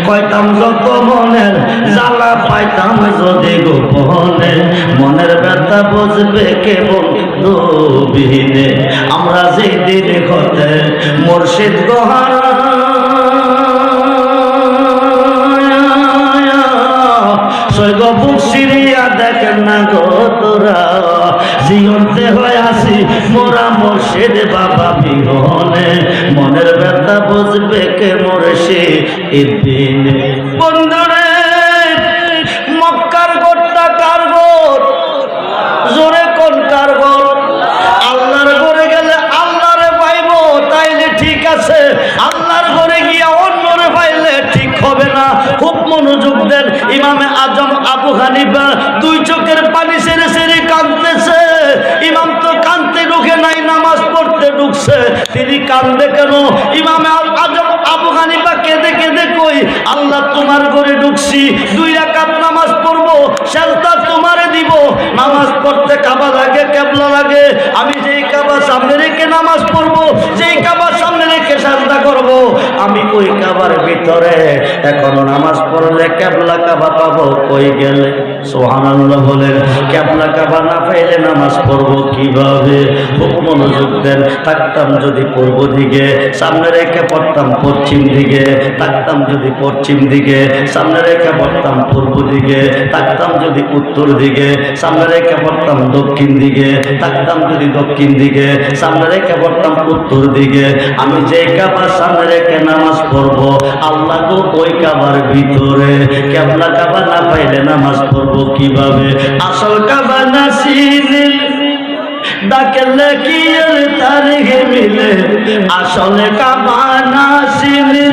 [SPEAKER 1] কয়তাম যত মনের জ্বালা পাইতাম যদি গোপনে, মনের ব্যথা বুঝবে কে বন্ধু অভিনে। আমরা যেদিন হতে মুর্শিদ গোহারা বুক সিরিয়া দেখেন না গো তোরা, জীবনতে হয়ে আসি মোরা মুর্শিদ বাবা বিহনে, মনের ব্যথা বুঝবে কে মুর্শিদ দিনে। বন্ধুরে মক্কার গোটটা কার গোট? জোরে কোন কার গোট? আল্লাহর ঘরে গেলে আল্লাহরে পাইব, তাইলে ঠিক আছে। আল্লাহর ঘরে গিয়া অন্যরে পাইলে ঠিক হবে না। খুব মনোযোগ দেন। ইমামে আজম আবু হানিফা 2 চোখের পানি ছেড়ে ছেড়ে কাঁদতেছে। ইমাম তো কাঁদতে ঢুকে নাই, নামাজ পড়তে ঢুকছে। তিনি কাঁদবে কেন? ইমামে আজম আবু হানিফা কেঁদে কেঁদে কই, আল্লাহ তোমার ঘরে ঢুকছি, 2 রাকাত নামাজ পড়বো, সেজদা তোমারে দিব। নামাজ পড়তে কাবা লাগে, কেবলা লাগে। আমি যেই কাবা সামনে রেখে নামাজ পড়বো, যেই কাবা সামনে রেখে সেজদা করব, আমি ওই কাবার ভিতরে। এখন নামাজ পড়লে কেবলা কাবা পাবো কই গেলে? সুবহানাল্লাহ বলেন। কিবলা কাবা না পাইলে নামাজ পড়ব কিভাবে? খুব মনোযোগ দেন। থাকতাম যদি পূর্ব দিকে, সামনে রেখে পড়তাম পশ্চিম দিকে। থাকতাম যদি পশ্চিম দিকে, সামনে রেখে পড়তাম পূর্ব দিকে। থাকতাম যদি উত্তর দিকে, সামনে রেখে পড়তাম দক্ষিণ দিকে। থাকতাম যদি দক্ষিণ দিকে, সামনে রেখে পড়তাম উত্তর দিকে। আমি যে কাবার সামনে রেখে নামাজ পড়ব, আল্লাহ তো ওই কাবার ভিতরে। কিবলা কাবা না পাইলে নামাজ পড়ব কিভাবে? আসল কাবা না চিনলে ডাকলে কি আর তারিখে মিলে? আসলে কাবা না চিনলে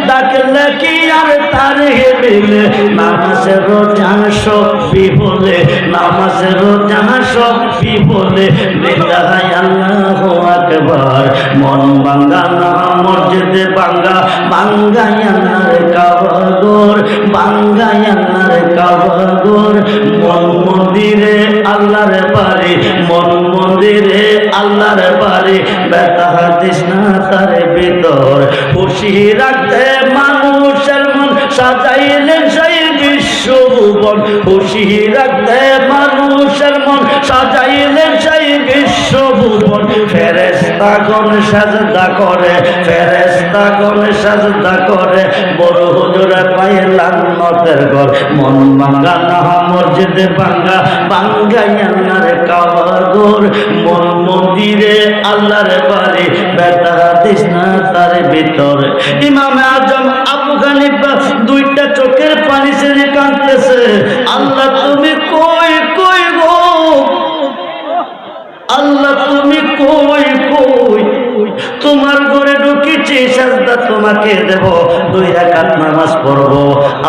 [SPEAKER 1] ডাকলে কি আর তারিখে মিলে? নামাজের রোজা সব বিফলে, নামাজের রোজা সব বিফলে। বিদায় আল্লাহু আকবার, মন ভাঙ্গা না মসজিদে ভাঙ্গা, ভাঙ্গাই আল্লাহর কাবা ঘর, ভাঙ্গাই আল্লাহর কাবা ঘর। মন মন্দিরে আল্লাহর বাড়ি, মন মন্দিরে আল্লাহর বাড়ি। ব্যথা দিস না তার ভিতর, খুশি রাখতে মানুষের মন সাজাইলেন সেই বিশ্বভুবন। খুশি রাখতে মানুষের মন সাজাইলেন সেই বিশ্বভুবন। ফেরেশতাগণ সাজদা করে, ফেরেশতাগণ সাজদা করে। বড় হুজুরে পায়ে লান্নতের ঘর, মন ভাঙ্গা না মসজিদে ভাঙ্গা, ভাঙ্গাই আল্লাহর কাবা ঘর। মন মন্দিরে আল্লাহর বাড়ি, ব্যথা দিস না তার ভিতর। ইমামে আজম আবু হানিফা দুইটা চোখের পানি ছেড়ে কাঁদতেছে, আল্লাহ তুমি কই কই গো, আল্লাহ তুমি কই কই? তোমার ঘরে ঢুকেছি, সাজদা তোমাকে দেব, 2 রাকাত নামাজ পড়ব।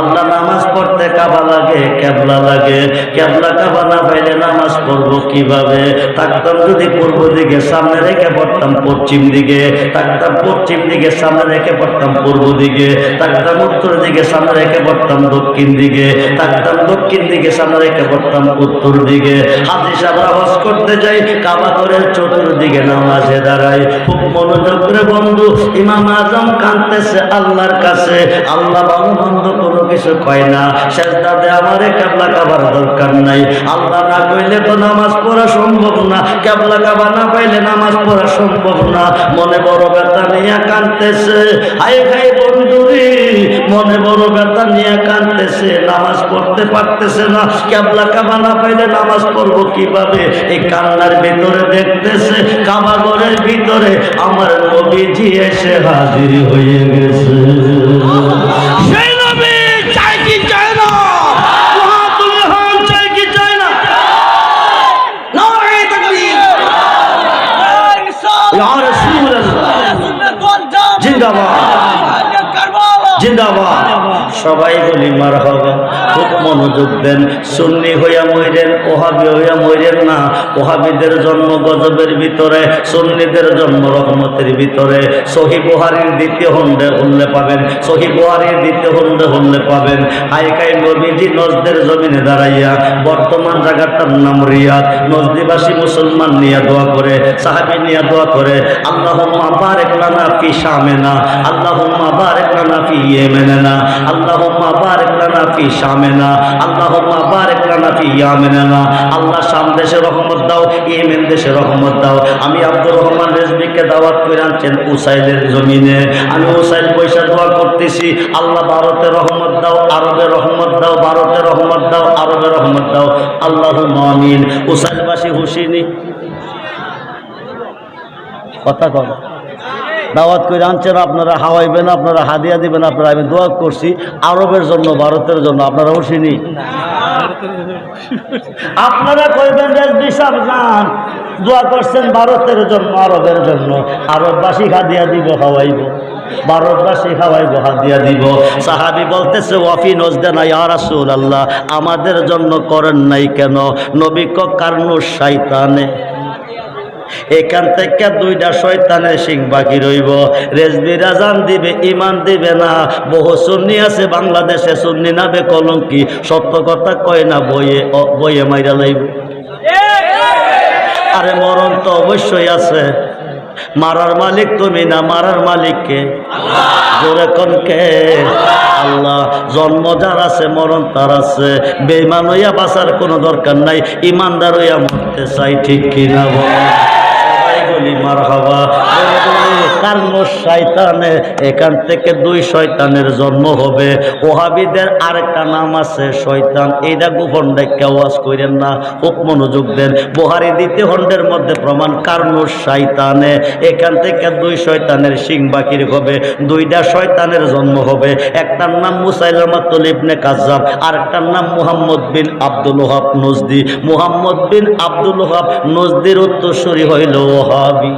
[SPEAKER 1] আল্লাহ নামাজ পড়তে কাবা লাগে, কিবলা লাগে। কিবলা কাবা না পাইলে নামাজ পড়ব কিভাবে? থাকতাম যদি পূর্ব দিকে, সামনে রেখে পড়তাম পশ্চিম দিকে। থাকতাম পশ্চিম দিকে, সামনে রেখে পড়তাম পূর্ব দিকে। থাকতাম উত্তর দিকে, সামনে রেখে পড়তাম দক্ষিণ দিকে। থাকতাম দক্ষিণ দিকে, সামনে রেখে পড়তাম উত্তর দিকে। হাজী সাহেবরা হজ করতে যাই, কাবা ঘরের চতুর্দিকে নামাজে দাঁড়াই। খুব মনোযোগ করে বন্ধু, ইমাম আজম কাঁদতেছে আল্লাহর কাছে। আল্লাহ ভালো মন্দ কোনো কিছু কয় না, সেজদাতে আমারে কিবলা কাবার দরকার নাই। আল্লাহ না কইলে তো নামাজ পড়া সম্ভব না, কিবলা কাবা না পাইলে নামাজ পড়া সম্ভব না। মনে বড় ব্যথা নিয়ে কাঁদতেছে, হায় হায় বন্ধু রে, মনে বড় ব্যথা নিয়ে কাঁদতেছে। নামাজ পড়তে পারতেছে না, কিবলা কাবা না পাইলে নামাজ পড়বো কিভাবে? এই কান্নার ভিতরে দেখতেছে কাবা ঘরের ভিতরে আমার নবীজি এসে হাজির হয়ে গেছে। সেই নবী চাই কি চায় না? ওয়াহাতুল হাম চাই কি চায় না? নারে তাকবীর, ইয়া রাসূলুল্লাহ, জিন্দাবাদ জিন্দাবাদ। সবাই বলি মারহাবা। খুব মনোযোগ দেন। সুন্নি হইয়া মইরেন, ওহাবি হইয়া মইরেন না। ওহাবিদের জন্ম গজবের ভিতরে, সুন্নিদের জন্ম রহমতের ভিতরে। সহিহ বুখারীর 2য় খণ্ডে উল্লে পাবেন, সহিহ বুখারীর 2য় খণ্ডে উল্লে পাবেন। হাইকাই নবীজি নজদের জমিনে দাঁড়াইয়া, বর্তমান জায়গাটার নাম রিয়াদ, নজদিবাসী মুসলমান নিয়ে দোয়া করে, সাহাবী নিয়ে দোয়া করে, আল্লাহুম্মা বারিক লানা ফি শামিনা, আল্লাহুম্মা বারিক লানা ফি ইয়েমেনা, আল্লাহুম্মা বারিক লানা ফি শামিনা, আল্লাহুম্মা বারিক লানা ফি ইয়ামিনা। আল্লাহ শাম দেশে রহমত দাও, ইয়েমেন দেশে রহমত দাও। আমি আব্দুর রহমান রেজবিকে দাওয়াত করে আনছেন উসাইলের জমিনে। আমি উসাইল পয়সা দোয়া করতেছি, আল্লাহ ভারতে রহমত দাও, আরবে রহমত দাও, ভারতে রহমত দাও, আরবে রহমত দাও। আল্লাহুম্মা আমিন। উসাইলবাসী হুশিনি কথা কর, দাওয়াত করে আনছেন, আপনারা হাওয়াইবেন, আপনারা হাদিয়া দিবেন, আপনারা আমি দোয়া করছি আরবের জন্য, ভারতের জন্য। আপনারা হুশিনি? আপনারা কইবেন রেজবি সাহেব যান, দোয়া করছেন ভারতের জন্য, আরবের জন্য। আরববাসী হাদিয়া দিব, হাওয়াইব, ভারতবাসী খাওয়াইব, হাদিয়া দিব। সাহাবী বলতেছে, ওয়াফি নজদানা ইয়া রাসূলুল্লাহ, আমাদের জন্য করেন নাই কেন? নবী ক কারণু শয়তানে, এখান থেকে 2টা শয়তানের সিং বাকি রইব। রেজবিরা জান দিবে, ইমান দিবে না। বহু সুন্নি আছে বাংলাদেশে, সুন্নি নামে কলঙ্কি, সত্য কথা কয় না, বইয়ে বইয়ে মাইরা লাইব। আরে মরণ তো অবশ্যই আছে, মারার মালিক তুমি না, মারার মালিক কে? জোরে কোন কে? আল্লাহ। জন্ম যার আছে মরণ তার আছে। বেঈমান হইয়া বাঁচার কোনো দরকার নাই, ইমানদার হইয়া মরতে চাই, ঠিক কিনা বল? সবাই বলি মারহাবা। কারণ শয়তানে, এখান থেকে দুই শয়তানের জন্ম হবে। ওহাবিদের আরেকটা নাম আছে শয়তান, এইটা গোপন ডাক্কা ওয়াজ করেন না, খুব মনোযোগ দেন। বুখারী 2 খণ্ডের মধ্যে প্রমাণ, কারণ শয়তানে, এখান থেকে দুই শয়তানের সিং বাকির হবে, দুইটা শয়তানের জন্ম হবে। একটার নাম মুসাইলামাতুল ইবনে কাজ্জাব, আরেকটার নাম মুহাম্মদ বিন আব্দুল ওহাব নজদি। মুহাম্মদ বিন আব্দুল ওহাব নজদির উত্তরসূরি হইল ওহাবি।